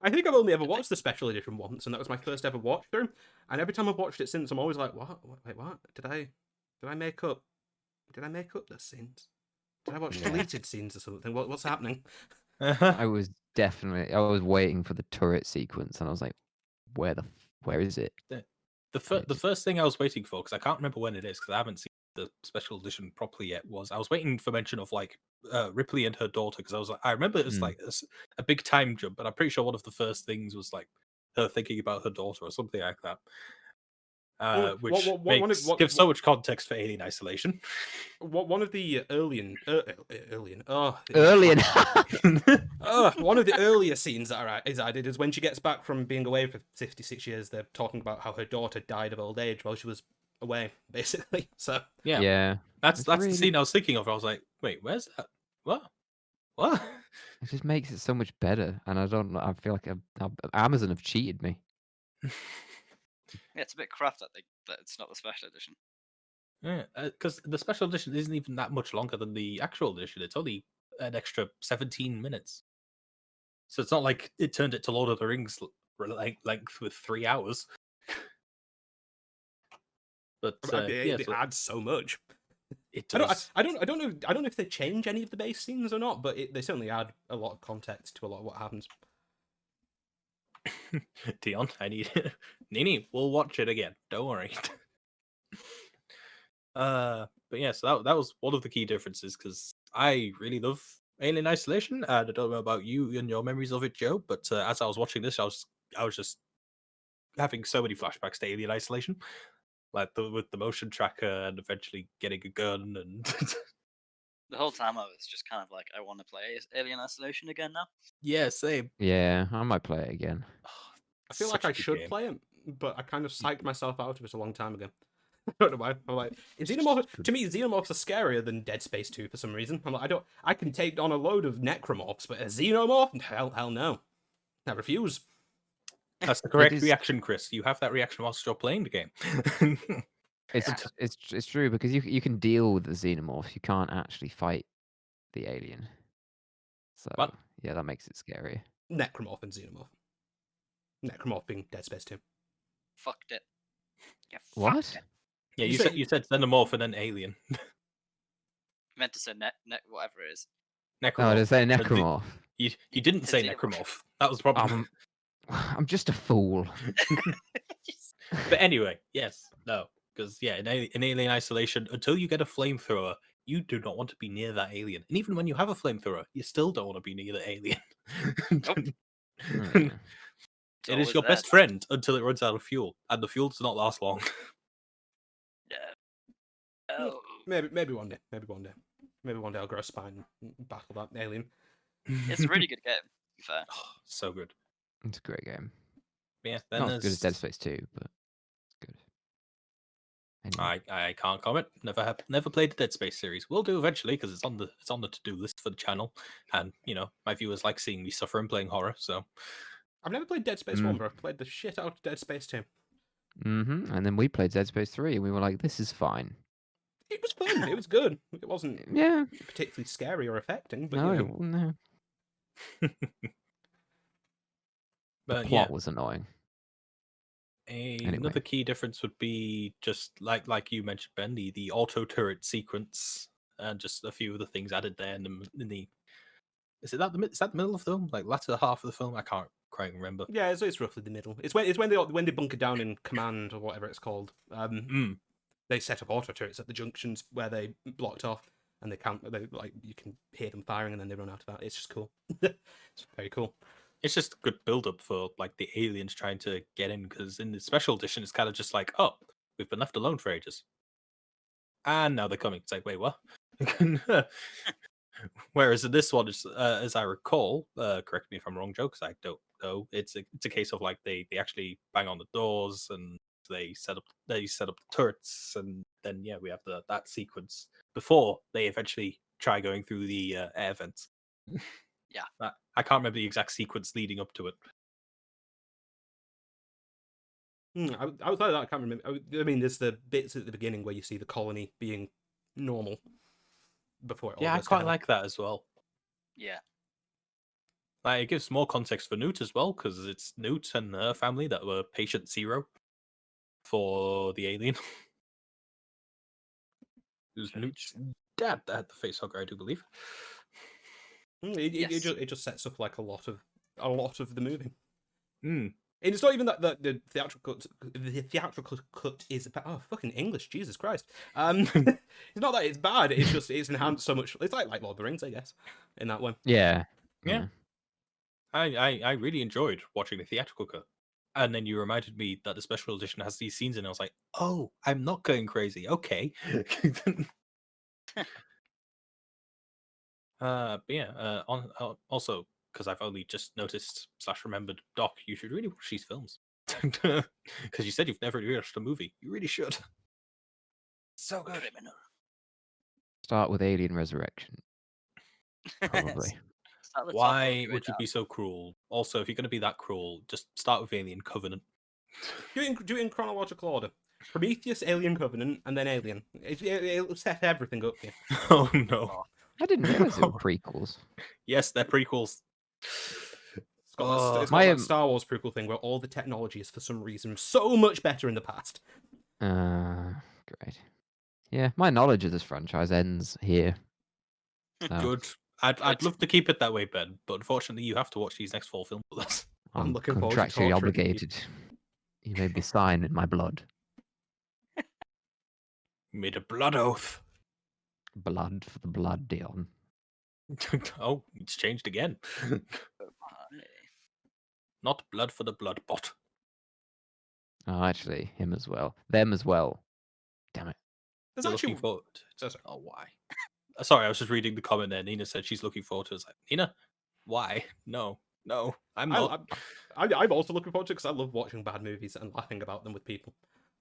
I think I've only ever watched the special edition once, and that was my first ever watch through. And every time I've watched it since, I'm always like, "What? Wait, what? Did I make up? Did I make up the scenes? Did I watch Yeah. deleted scenes or something? What's happening?" I was waiting for the turret sequence, and I was like, where is it? The first thing I was waiting for, because I can't remember when it is, because I haven't seen the special edition properly yet, was I was waiting for mention of like Ripley and her daughter, because I was like, I remember it was like a big time jump, but I'm pretty sure one of the first things was like her thinking about her daughter or something like that. Which gives so much context for Alien Isolation. One of the Alien. One of the earlier scenes that is added is when she gets back from being away for 56 years. They're talking about how her daughter died of old age while she was away, basically. So Yeah, that's It's the scene I was thinking of. I was like, wait, where's that? What? It just makes it so much better, and I don't know. I feel like Amazon have cheated me. Yeah, it's a bit crap that it's not the special edition. Yeah, because the special edition isn't even that much longer than the actual edition. It's only an extra 17 minutes. So it's not like it turned it to Lord of the Rings length with 3 hours. But it adds so much. It does. I don't know if they change any of the base scenes or not, but they certainly add a lot of context to a lot of what happens. Dion, I need Nini. We'll watch it again. Don't worry. But yeah, so that was one of the key differences, because I really love Alien Isolation, and I don't know about you and your memories of it, Joe. But as I was watching this, I was just having so many flashbacks to Alien Isolation, like with the motion tracker and eventually getting a gun and. The whole time I was just kind of like, I want to play Alien Isolation again now. Yeah, same. Yeah, I might play it again. I feel Such like a I good should game. play it, but I kind of psyched myself out of it a long time ago. I don't know why. I'm like, to me, xenomorphs are scarier than Dead Space 2 for some reason. I'm like, I can take on a load of necromorphs, but a xenomorph? Hell no. I refuse. That's the correct is- reaction, Chris. You have that reaction whilst you're playing the game. It's true because you can deal with the xenomorph. You can't actually fight the alien. So What? yeah, that makes it scary. Necromorph and xenomorph. Necromorph being Dead Space 2. Fucked it. Yeah, What? fucked it. Yeah, You you say- said xenomorph and then alien. Meant to say whatever it is. No, Necromorph. to say But necromorph. You didn't say Xenomorph. necromorph. That was the problem. I'm just a fool. But anyway, yes, no, because yeah, in Alien Isolation, until you get a flamethrower, you do not want to be near that alien. And even when you have a flamethrower, you still don't want to be near the alien. Hmm. It's It is always your there. best friend until it runs out of fuel, and the fuel does not last long. Yeah. Oh. Maybe one day. Maybe one day. Maybe one day I'll grow a spine and battle that alien. It's a really good game, to be fair. Oh, so good. It's a great game. Yeah, then Not as good as Dead there's Space 2, but it's good. Anyway. I can't comment. Never played the Dead Space series. Will do eventually because it's on the to-do list for the channel, and you know my viewers like seeing me suffer and playing horror. So I've never played Dead Space 1, but I've played the shit out of Dead Space 2. And then we played Dead Space 3, and we were like, this is fine. It was fun. It was good. It wasn't Yeah. particularly scary or affecting, but No, you know. no. The but plot yeah, was annoying. another key difference would be just like you mentioned, Ben, the auto turret sequence, and just a few of the things added there in the. Is that the middle of the film? Like latter half of the film? I can't quite remember. Yeah, it's roughly the middle. It's when they bunker down in command or whatever it's called. They set up auto turrets at the junctions where they blocked off, and they like you can hear them firing, and then they run out of that. It's just cool. It's very cool. It's just a good build up for like the aliens trying to get in, because in the special edition it's kind of just like, oh, we've been left alone for ages, and now they're coming. It's like, wait, what? Whereas in this one, as I recall, correct me if I'm wrong, Joe, because I don't know. It's a case of like they actually bang on the doors and they set up the turrets, and then yeah, we have that sequence before they eventually try going through the air vents. Yeah. I can't remember the exact sequence leading up to it. I was like that. I can't remember. I mean, there's the bits at the beginning where you see the colony being normal before it all Yeah, I goes to quite hell. like that as well. Yeah. Like, it gives more context for Newt as well, because it's Newt and her family that were patient zero for the alien. It was Newt's dad that had the face hugger, I do believe. Yes. It just sets up like a lot of the movie. Mm. And it's not even that the theatrical cut is about, oh fucking English, Jesus Christ. It's not that it's bad. It's just it's enhanced so much. It's like Lord of the Rings, I guess, in that way. Yeah. Yeah. I really enjoyed watching the theatrical cut. And then you reminded me that the special edition has these scenes, and I was like, oh, I'm not going crazy. Okay. But yeah, also, because I've only just noticed / remembered, Doc, you should really watch these films. Because you said you've never watched a movie. You really should. So good. Start with Alien Resurrection. Probably. Start the top Why and go would you down. be so cruel? Also, if you're going to be that cruel, just start with Alien Covenant. Do it in chronological order. Prometheus, Alien Covenant, and then Alien. It'll set everything up for you. Oh no. I didn't realize they were prequels. Yes, they're prequels. It's got that My, Star Wars prequel thing where all the technology is for some reason so much better in the past. Great. Yeah, my knowledge of this franchise ends here. So Good. I'd love to keep it that way, Ben, but unfortunately you have to watch these next 4 films with us. I'm I'm looking forward to contractually torturing you. obligated. You made me sign in my blood. You made a blood oath. Blood for the blood, Dion. Oh, it's changed again. Not blood for the blood bot. Oh, actually, him as well. Them as well. Damn it. There's You're actually looking forward. Sorry. Oh, why? Sorry, I was just reading the comment there. Nina said she's looking forward to it. I was like, Nina, why? No, I'm not. I'm also looking forward to it because I love watching bad movies and laughing about them with people.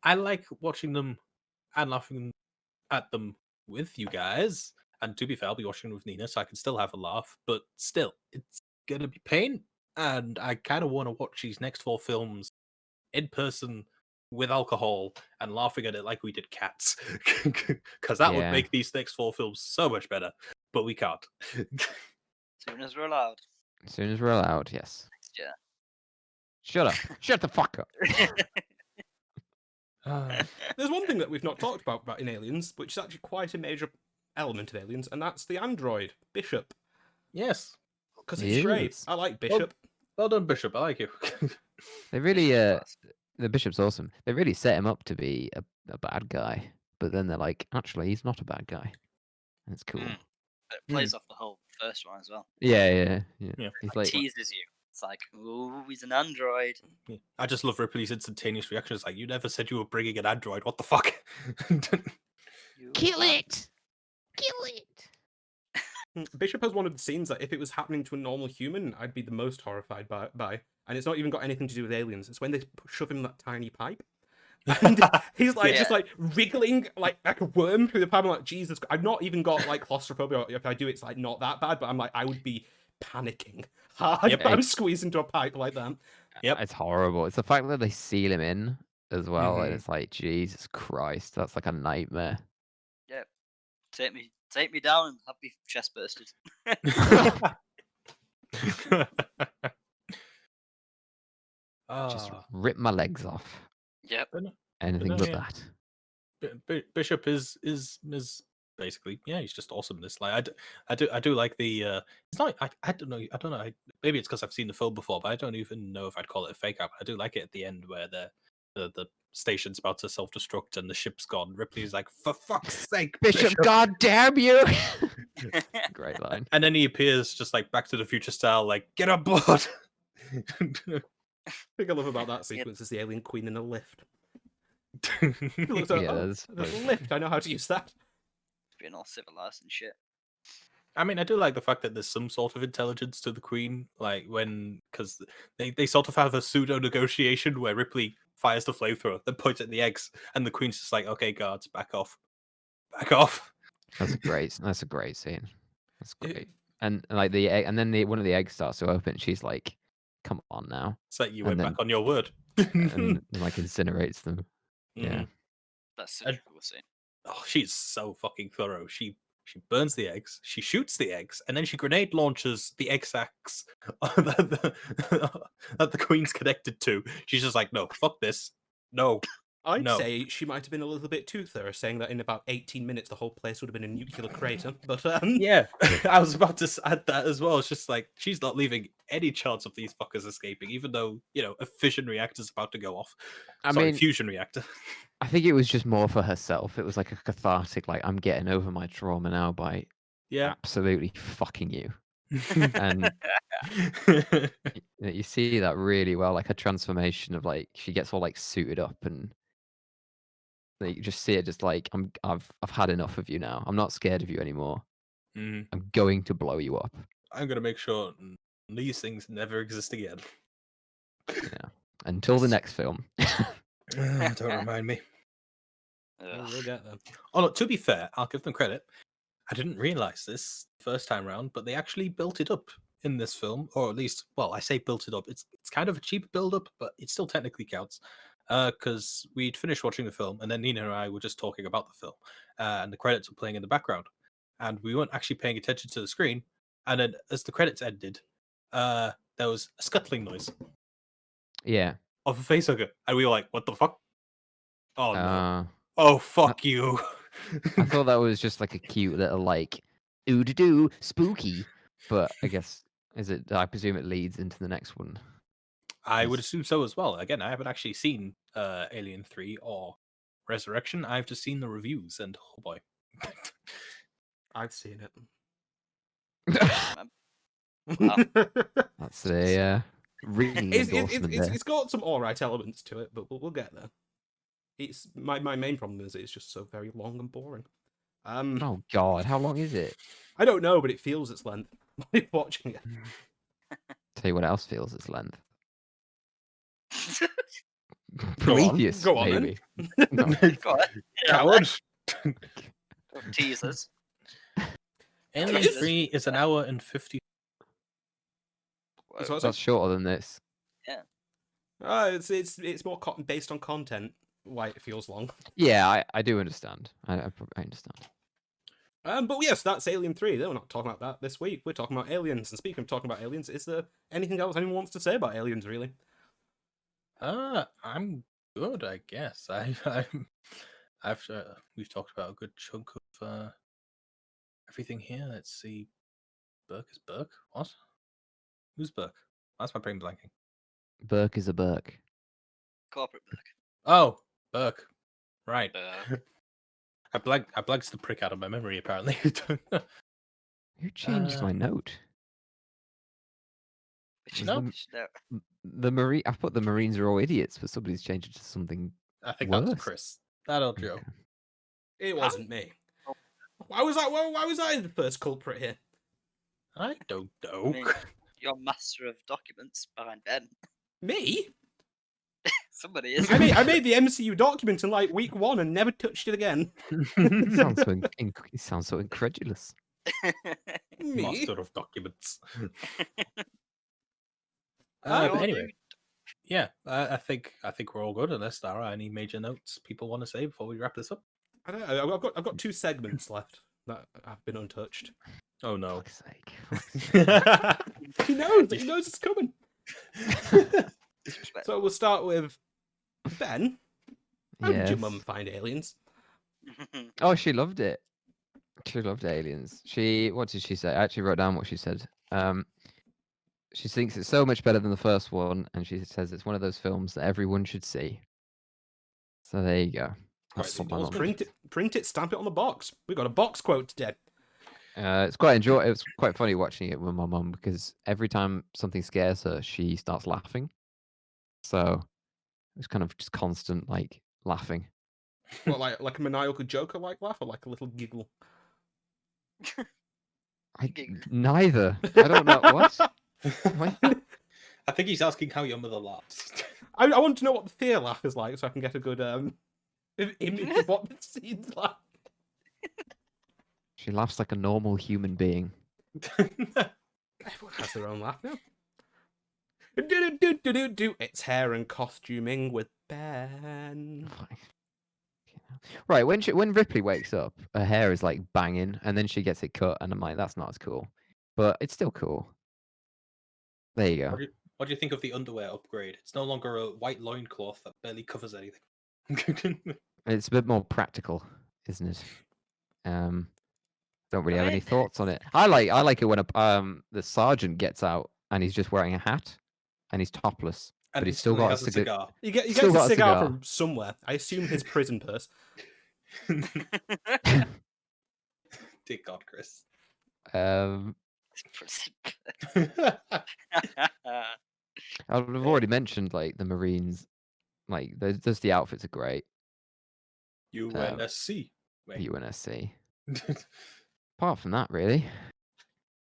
I like watching them and laughing at them with you guys. And to be fair, I'll be watching with Nina, so I can still have a laugh. But still, it's gonna be pain, and I kind of want to watch these next 4 films in person with alcohol and laughing at it like we did Cats, because that would Yeah. make these next 4 films so much better. But we can't. Soon as we're allowed. As soon as we're allowed, yes. Next year. Shut up. Shut the fuck up. There's one thing that we've not talked about in Aliens, which is actually quite a major element of Aliens, and that's the android, Bishop. Yes. Because he's straight. Yes. I like Bishop. Well done, Bishop. I like you. They really, Class. the Bishop's awesome. They really set him up to be a bad guy, but then they're like, actually, he's not a bad guy. And it's cool. Mm. It plays off the whole first one as well. Yeah. Yeah. He's Like, like, teases you. It's like, ooh, he's an android. Yeah. I just love Ripley's instantaneous reaction. It's like, you never said you were bringing an android. What the fuck? kill it! Kill it! Bishop has one of the scenes that if it was happening to a normal human, I'd be the most horrified by. And it's not even got anything to do with aliens. It's when they shove him that tiny pipe. And he's like just Yeah. like wriggling like a worm through the pipe. I'm like, Jesus, I've not even got like claustrophobia. If I do, it's like not that bad, but I'm like, I would be panicking hard if I was squeezed into a pipe like that. Yep. It's horrible. It's the fact that they seal him in as well, Mhm. and it's like, Jesus Christ, that's like a nightmare. Yep. Take me down and have me chest bursted. Just Ah, rip my legs off. Yep. Anything no, but yeah. that. Bishop is basically, yeah, he's just awesome in this. Like I do like the it's not I don't know maybe it's because I've seen the film before, but I don't even know if I'd call it a fake out. I do like it at the end where the station's about to self-destruct and the ship's gone. Ripley's like, for fuck's sake, Bishop, god damn you! Great line. And then he appears just like Back to the Future style, like, get aboard. The thing I love about that sequence is the alien queen in a lift. Yeah, He looks like, Yeah, oh, that's there's a funny. lift. I know how to use that. Being all civilized and shit. I mean, I do like the fact that there's some sort of intelligence to the Queen, like because they sort of have a pseudo negotiation where Ripley fires the flamethrower, then points at the eggs, and the Queen's just like, "Okay, guards, back off, back off." That's a great scene. That's It- great. And like the egg, and then one of the eggs starts to open. She's like, "Come on now," It's like you And went then- back on your word. and like incinerates them. Yeah. Mhm. That's such And- a cool scene. Oh, she's so fucking thorough. She burns the eggs, she shoots the eggs, and then she grenade launches the egg sacs that the Queen's connected to. She's just like, no, fuck this. No. I'd No. say she might have been a little bit too thorough, saying that in about 18 minutes the whole place would have been a nuclear crater. But Yeah, I was about to add that as well. It's just like, she's not leaving any chance of these fuckers escaping, even though, a fission reactor's about to go off. I Sorry, mean, fusion reactor. I think it was just more for herself. It was like a cathartic, like, I'm getting over my trauma now by Yeah. absolutely fucking you. And you see that really well, like a transformation of like she gets all like suited up, and like, you just see it just like I've had enough of you now. I'm not scared of you anymore. Mhm. I'm going to blow you up. I'm going to make sure these things never exist again. Until the next film. Don't remind me. we'll get there. Oh, look, to be fair, I'll give them credit. I didn't realize this first time round, but they actually built it up in this film, or at least, well, I say built it up. It's kind of a cheap build up, but it still technically counts. Because we'd finished watching the film, and then Nina and I were just talking about the film, and the credits were playing in the background, and we weren't actually paying attention to the screen. And then, as the credits ended, there was a scuttling noise Yeah. of a facehugger, and we were like, "What the fuck? Oh no! Uh, Oh fuck you!" I thought that was just like a cute little like ooh to do spooky, but I guess I presume it leads into the next one. I would Yes. assume so as well. Again, I haven't actually seen Alien 3 or Resurrection. I've just seen the reviews, and oh boy. I've seen it. That's a ringing endorsement there. It's got some alright elements to it, but we'll get there. It's my main problem is it's just so very long and boring. Oh god, how long is it? I don't know, but it feels its length like watching it. Tell you what else feels its length. Prometheus, Go on then. maybe. No. Go on, Coward. teasers. Alien Jesus. 3 is an hour and 50. Whoa. So That's shorter than this. it's more based on content. Why it feels long. Yeah, I do understand. I understand. But yes, that's Alien 3. We're not talking about that this week. We're talking about aliens. And speaking of talking about aliens, is there anything else anyone wants to say about aliens, really? I'm good, I guess. We've talked about a good chunk of everything here. Let's see. Burke is Burke? What? Who's Burke? That's my brain blanking. Burke is a Burke. Corporate Oh, Burke. Right. Burke. I blanked the prick out of my memory, apparently. Who changed my note? Which Is is the- The Marine. I thought the Marines are all idiots, but somebody's changed it to something. I think that was Worse. Chris. That old Joe. Okay. It wasn't me. Why was I the first culprit here? I don't I know. mean, you're master of documents behind Ben. Me? Somebody is. I made the MCU document in like week 1 and never touched it again. He sounds so he sounds so incredulous. Me? Master of documents. Oh, But anyway, yeah, I think we're all good unless there are any major notes people want to say before we wrap this up. I don't know. I've got 2 segments left that have been untouched. Oh no. Fuck's sake. He knows it's coming. Disrespect. So we'll start with Ben. How did your Yes. mum find aliens? Oh, she loved it. She loved aliens. What did she say? I actually wrote down what she said. She thinks it's so much better than the first one, and she says it's one of those films that everyone should see. So there you go. That's Quite the what my mum- Print it, stamp it on the box. We got a box quote today. It's quite funny watching it with my mum because every time something scares her, she starts laughing. So it's kind of just constant like laughing. What, like a maniacal Joker like laugh or like a little giggle? Neither. I don't know what. I think he's asking how your mother laughs. I want to know what the fear laugh is like so I can get a good image of what the scene's like. She laughs like a normal human being. Everyone has their own laugh now. Do. It's hair and costuming with Ben. Right, when Ripley wakes up, her hair is like banging, and then she gets it cut, and I'm like, that's not as cool, but it's still cool. There you go. What do you think of the underwear upgrade? It's no longer a white loincloth that barely covers anything. It's a bit more practical, isn't it? Don't really have any thoughts on it. I like it when the sergeant gets out and he's just wearing a hat and he's topless, And but he he's still got a cigar. cigar. You get Still a got a cigar cigar. from somewhere. I assume his prison purse. Dear God, Chris. I've already mentioned like the Marines, like just the outfits are great. UNSC. Wait. UNSC. Apart from that, really,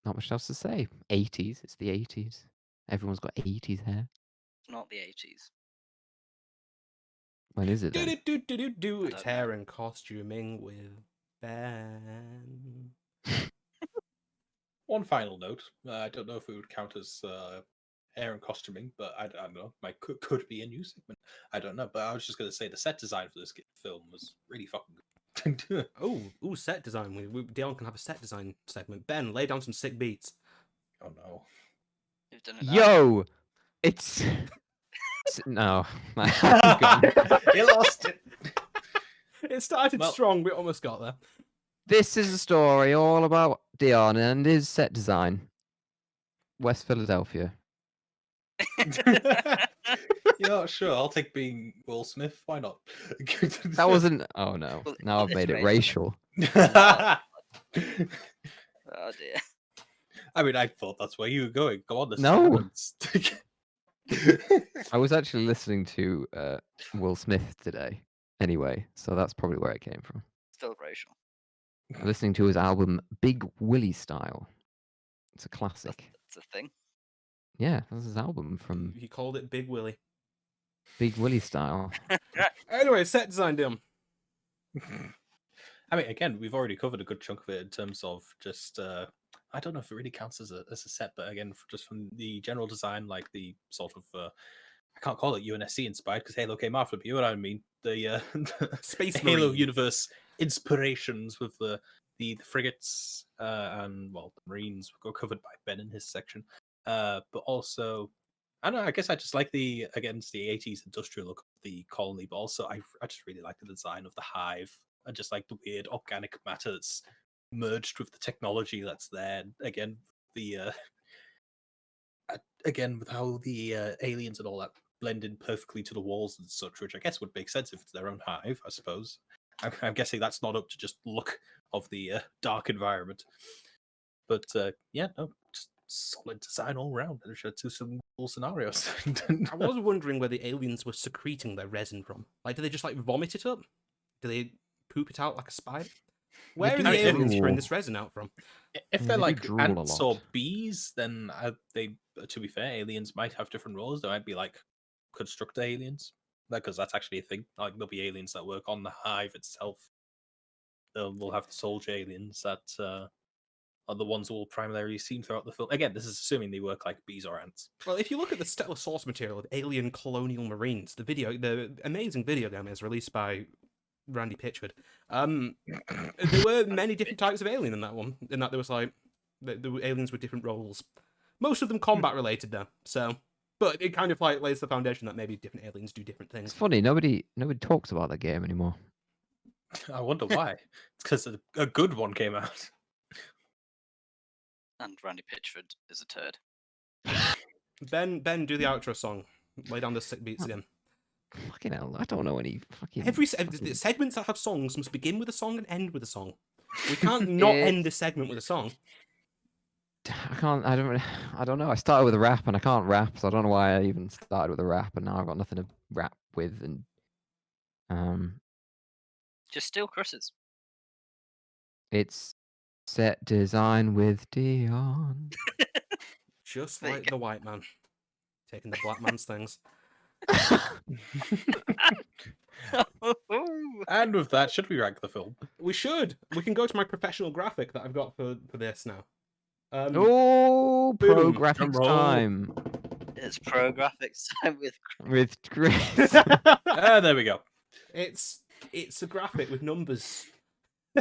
not much else to say. 80s, it's the 80s. Everyone's got 80s hair. Not the 80s. When is it then? Do. It's don't know. hair and costuming with Ben. One final note. I don't know if it would count as hair and costuming, but I don't know. Could be a new segment. I don't know. But I was just going to say the set design for this film was really fucking good. Oh, set design. Dion can have a set design segment. Ben, lay down some sick beats. Oh no. You've done it now. Yo, it's no. You lost it. It started Well- strong, we almost got there. This is a story all about Dion and his set design. West Philadelphia. You're not sure. I'll take being Will Smith. Why not? That wasn't. Oh no! Well, Now I've it's made it racial. racial. Oh dear. I mean, I thought that's where you were going. Go on, No. I was actually listening to Will Smith today. Anyway, so that's probably where it came from. Still racial. I'm listening to his album Big Willie Style. It's a classic. It's a thing. Yeah, that's his album from. He called it Big Willie. Big Willie style. Anyway, set design, Dim. I mean, again, we've already covered a good chunk of it in terms of just. I don't know if it really counts as a set, but again, just from the general design, like the sort of. I can't call it UNSC inspired because Halo came after, but you know what I mean. The Space Halo Marine. universe inspirations with the frigates and well, the Marines were covered by Ben in his section, but also. I don't know. I guess I just like the 80s industrial look of the colony, but also I just really like the design of the hive. I just like the weird organic matter that's merged with the technology that's there. Again, the again with how the aliens and all that blend in perfectly to the walls and such, which I guess would make sense if it's their own hive. I suppose. I'm guessing that's not up to just look of the dark environment, but yeah, no, just solid design all around. And it showed to some cool scenarios. I was wondering where the aliens were secreting their resin from. Like, do they just like vomit it up? Do they poop it out like a spider? Where are the do aliens drool. putting this resin out from? If Yeah, they're they do like drool a ants or lot. bees, then to be fair, aliens might have different roles. There might be like constructor aliens, because that's actually a thing. Like there'll be aliens that work on the hive itself. We'll have the soldier aliens that are the ones we'll primarily see throughout the film. Again, this is assuming they work like bees or ants. Well, if you look at the stellar source material of Alien Colonial Marines, the amazing video game is released by Randy Pitchford. There were many different types of alien in that one. In that there was like the aliens with different roles. Most of them combat related though. So, but it kind of like lays the foundation that maybe different aliens do different It's things. funny. Nobody talks about that game anymore. I wonder why. It's because a good one came out. And Randy Pitchford is a turd. Ben, do the outro song. Lay down the sick beats again. Fucking hell! I don't know any fucking. Every segments that have songs must begin with a song and end with a song. We can't not end this segment with a song. I can't. I don't know. I started with a rap and I can't rap, so I don't know why I even started with a rap, and now I've got nothing to rap with. And Just steal Chris's. it's set design with Dion. Just There you like the white man taking the black man's things. And with that, should we rank the film? We should. We can go to my professional graphic that I've got for this now. Oh, pro boom, graphics drum roll. time It's pro graphics time with with Chris. There we go. It's a graphic with numbers,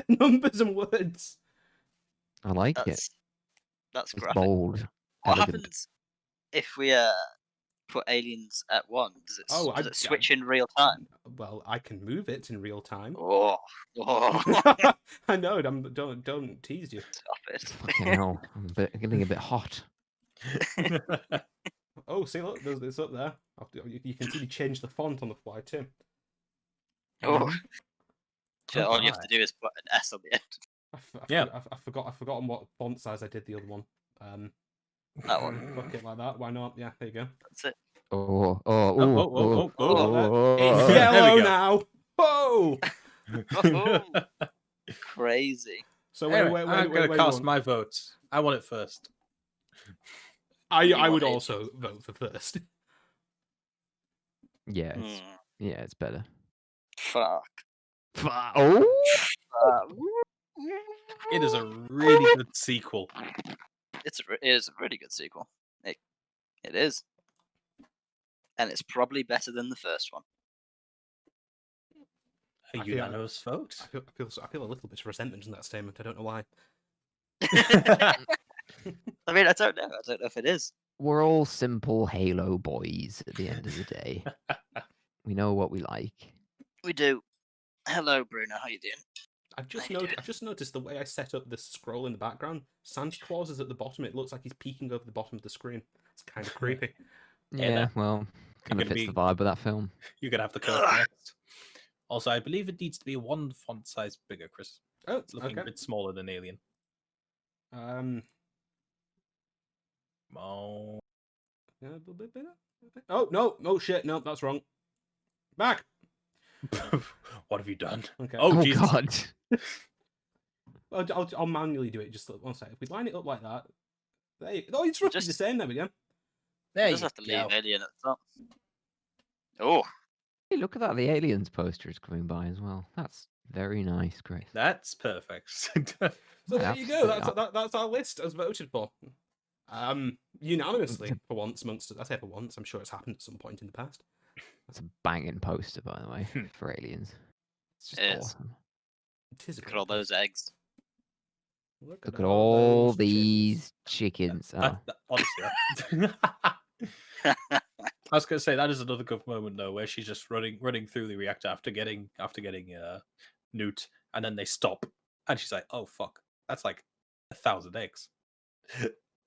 numbers and words. I like it. that's It's graphic. bold. What elegant. happens if we put aliens at one? Does it Oh, does it switch in real time? Well, I can move it in real time. Oh, I know. Don't tease you. stop it! Fucking hell! I'm getting a bit hot. Oh, see, look, it's up there. You can see me change the font on the fly too. Oh, Oh all you have my. to do is put an S on the end. Yeah. I've forgotten what font size I did the other one. That one. Fuck it like that. Why not? Yeah, there you go. That's it. Oh, It's There we yellow go. now. Whoa! Oh, crazy. So Anyway, where I'm where going to you cast want? my votes. I want it first. I want would it. also vote for first. yeah, it's, Hmm, yeah, it's better. fuck. Oh, It is a really good sequel. It is a really good sequel. It is, and it's probably better than the first one. A I feel- unanimous vote. I feel a little bit of resentment in that statement. I don't know why. I mean, I don't know. I don't know if it is. we're all simple Halo boys at the end of the day. We know what we like. We do. Hello, Bruno. How you doing? I've just How you doing? I've just noticed the way I set up the scroll in the background. Santa Claus is at the bottom. It looks like he's peeking over the bottom of the screen. It's kind of creepy. Yeah, Yeah, no. well, kind of gonna fits the be- vibe of that film. You're going to have the curve Ugh. next. Also, I believe it needs to be one font size bigger, Chris. Oh, It's looking a okay. bit smaller than Alien. Oh. A little bit bigger. Oh no! Oh shit! No, that's wrong. Back. What have you done? Okay. Oh, Oh Jesus. God! I'll manually do it. Just one second. If we line it up like that, there. Oh, it's roughly the Just- same. There we go. There Just you have to go. leave Alien at the top. Oh, Hey, look at that. The aliens poster is coming by as well. That's very nice, Chris. That's perfect. So there you go. Absolutely. That's our list as voted for. Unanimously for once amongst us. I say for once. I'm sure it's happened at some point in the past. That's a banging poster, by the way, for aliens. It's just It is. awesome. It is a Look at great all those poster. eggs. Look Look at all those chickens. these chickens. Oh, Honestly, I was going to say that is another good moment though, where she's just running through the reactor after getting nuked, and then they stop, and she's like, "Oh fuck, that's like 1,000 eggs,"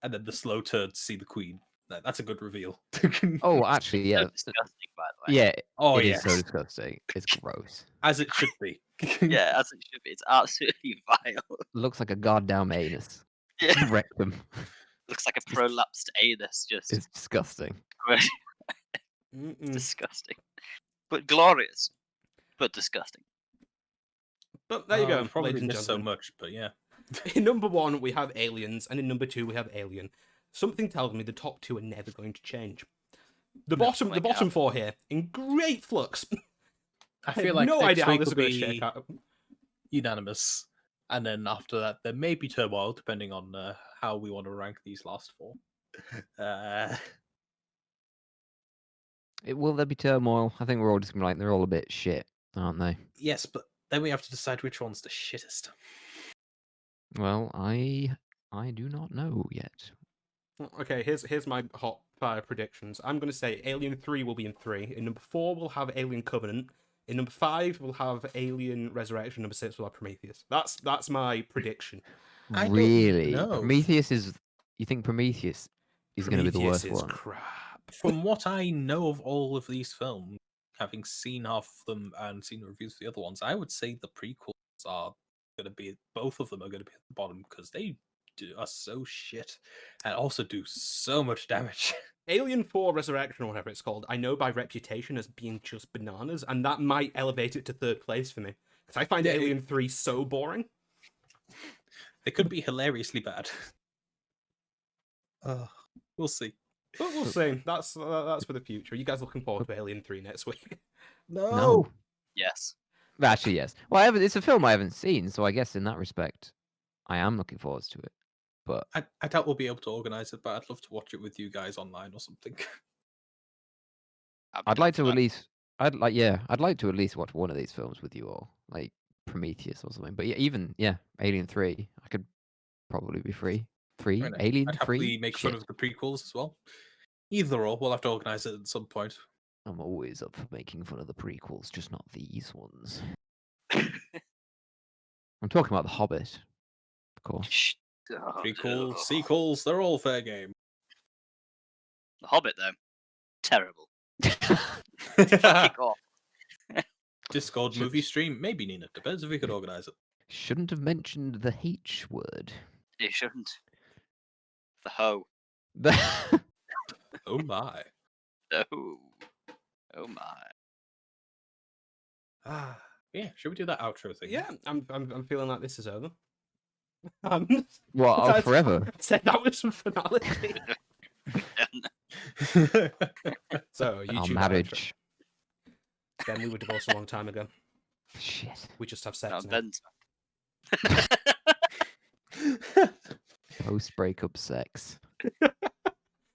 and then the slow turn to see the queen. That's a good reveal. oh, actually, So yeah, disgusting, by the way. yeah. Oh It is so yes, disgusting. It's gross. as it should be. Yeah, as it should be. It's absolutely vile. Looks like a goddamn anus. Yeah, Rectum. looks like a prolapsed anus. Just It's disgusting. disgusting, but glorious, but disgusting. But there you go, Probably ladies and missed so gentlemen. much, but yeah. In number 1, we have Aliens, and in number 2, we have Alien. Something tells me the top 2 are never going to change. The bottom, my the bottom God. 4 here, in great flux. I I feel have like no next idea how week this is will going to be shake out. unanimous, and then after that there may be turmoil depending on how we want to rank these last 4. Will there be turmoil? I think we're all just gonna be like, they're all a bit shit, aren't they? Yes, but then we have to decide which one's the shittest. Well, I do not know yet. Okay, here's my hot fire predictions. I'm going to say Alien 3 will be in 3. In number 4, we'll have Alien Covenant. In number 5, we'll have Alien Resurrection. Number 6, we'll have Prometheus. That's my prediction. I don't Really? know. Prometheus is. You think Prometheus is going to be the Prometheus worst is one? crap. From what I know of all of these films, having seen half of them and seen the reviews for the other ones, I would say the prequels are going to be, both of them are going to be at the bottom because they are so shit and also do so much damage. Alien 4 Resurrection, or whatever it's called, I know by reputation as being just bananas, and that might elevate it to 3rd place for me. Because I find Yeah, Alien 3 so boring. They could be hilariously bad. We'll see. But we'll see. That's for the future. You guys looking forward to Alien 3 next week? No. Yes. Actually, yes. Well, it's a film I haven't seen, so I guess in that respect, I am looking forward to it. But I doubt we'll be able to organize it, but I'd love to watch it with you guys online or something. I'd like to at least. I'd like to at least watch one of these films with you all, like Prometheus or something. But yeah, even Alien 3, I could probably be free. Right now. Alien I'd 3. happily make fun of the prequels as well. Either or, we'll have to organize it at some point. I'm always up for making fun of the prequels, just not these ones. I'm talking about The Hobbit, of course. Prequels, sequels, they're all fair game. The Hobbit, though, terrible. Fucking off. Discord movie stream, maybe Nina. Depends if we could organize it. Shouldn't have mentioned the H word. You shouldn't. The hoe. Oh my. Oh. Oh my. Yeah, should we do that outro thing? Yeah, I'm feeling like this is over. What? Oh, forever. I said that was some finality. So, Our YouTube marriage. outro. Then we were divorced a long time ago. Shit. We just have Now sex now. then. Post breakup sex.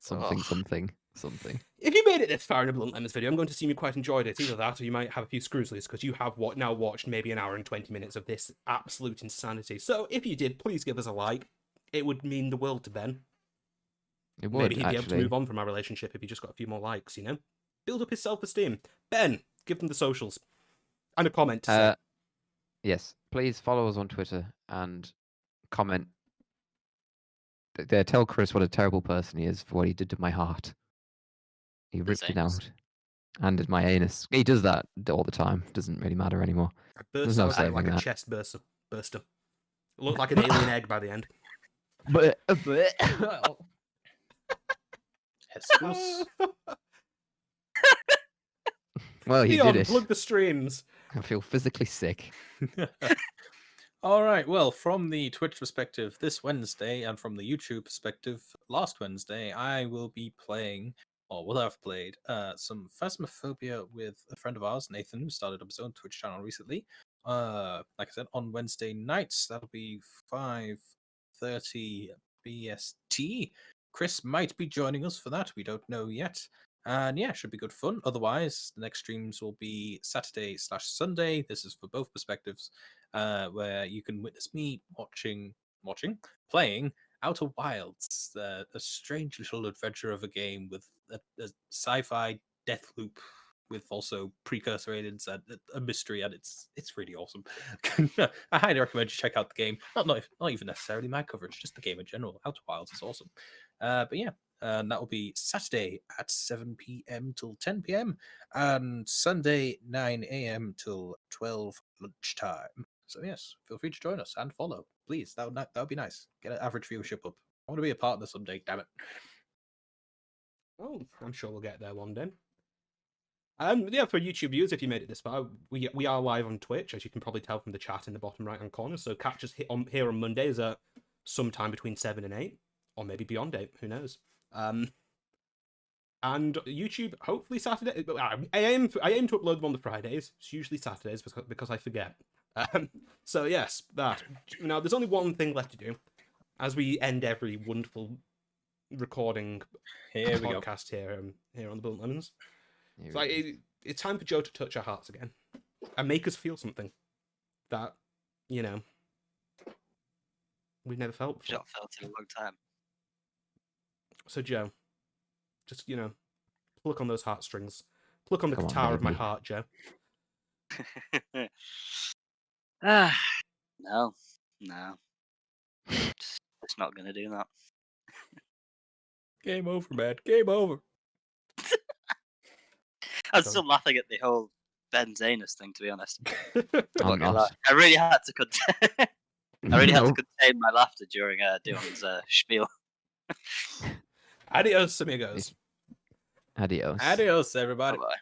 Something. If you made it this far in a Blunt Lemons video, I'm going to assume you quite enjoyed it. Either that, or you might have a few screws loose, because you have now watched maybe an hour and 20 minutes of this absolute insanity. So if you did, please give us a like. It would mean the world to Ben. It would, Maybe he'd be able to actually. move on from our relationship if he just got a few more likes, you know? Build up his self-esteem. Ben, give them the socials. And a comment to say. Yes, please follow us on Twitter and comment. Tell Chris what a terrible person he is for what he did to my heart. He ripped it anus. out. And did my anus. He does that all the time. Doesn't really matter anymore. Burst no out saving like a that. chest burster. It looked like an alien egg by the end. But Jesus. well, you Leon, did it. plug the streams. I feel physically sick. All right. Well, from the Twitch perspective, this Wednesday, and from the YouTube perspective, last Wednesday, I will be playing or will have played some Phasmophobia with a friend of ours, Nathan, who started up his own Twitch channel recently. Like I said, on Wednesday nights, that'll be 5:30 BST. Chris might be joining us for that. We don't know yet. And yeah, should be good fun. Otherwise, the next streams will be Saturday/Sunday. This is for both perspectives, where you can witness me playing Outer Wilds, a strange little adventure of a game with a sci-fi death loop with also precursor aliens and a mystery, and it's really awesome. I highly recommend you check out the game. Not even necessarily my coverage, just the game in general. Outer Wilds is awesome. But yeah, and that will be Saturday at 7 p.m. till 10 p.m. and Sunday 9 a.m. till 12 lunchtime. So yes, feel free to join us and follow, please. That would be nice. Get an average viewership up. I want to be a partner someday. Damn it. Oh, I'm sure we'll get there one day. Yeah, for YouTube viewers, if you made it this far, we are live on Twitch, as you can probably tell from the chat in the bottom right-hand corner. So catch us here on Mondays at sometime between 7 and 8, or maybe beyond 8, who knows. And YouTube, hopefully Saturday. I aim to upload them on the Fridays. It's usually Saturdays because I forget. So yes, that. Now, there's only one thing left to do, as we end every wonderful recording Here we go. podcast here on the Blunt Lemons. Here So it is. it's time for Joe to touch our hearts again and make us feel something that, we've never felt before. Not felt in a long time. So Joe, just pluck on those heartstrings, pluck on the Come on, guitar of my baby. heart, Joe. No. It's not gonna do that. Game over, man. Game over. I'm still laughing at the whole Ben Zanus thing, to be honest. I'm Not gonna lie. not. I really had to contain. I really had to Nope. contain my laughter during Dylan's spiel. Adios, amigos. Adios. Adios, everybody. Bye-bye.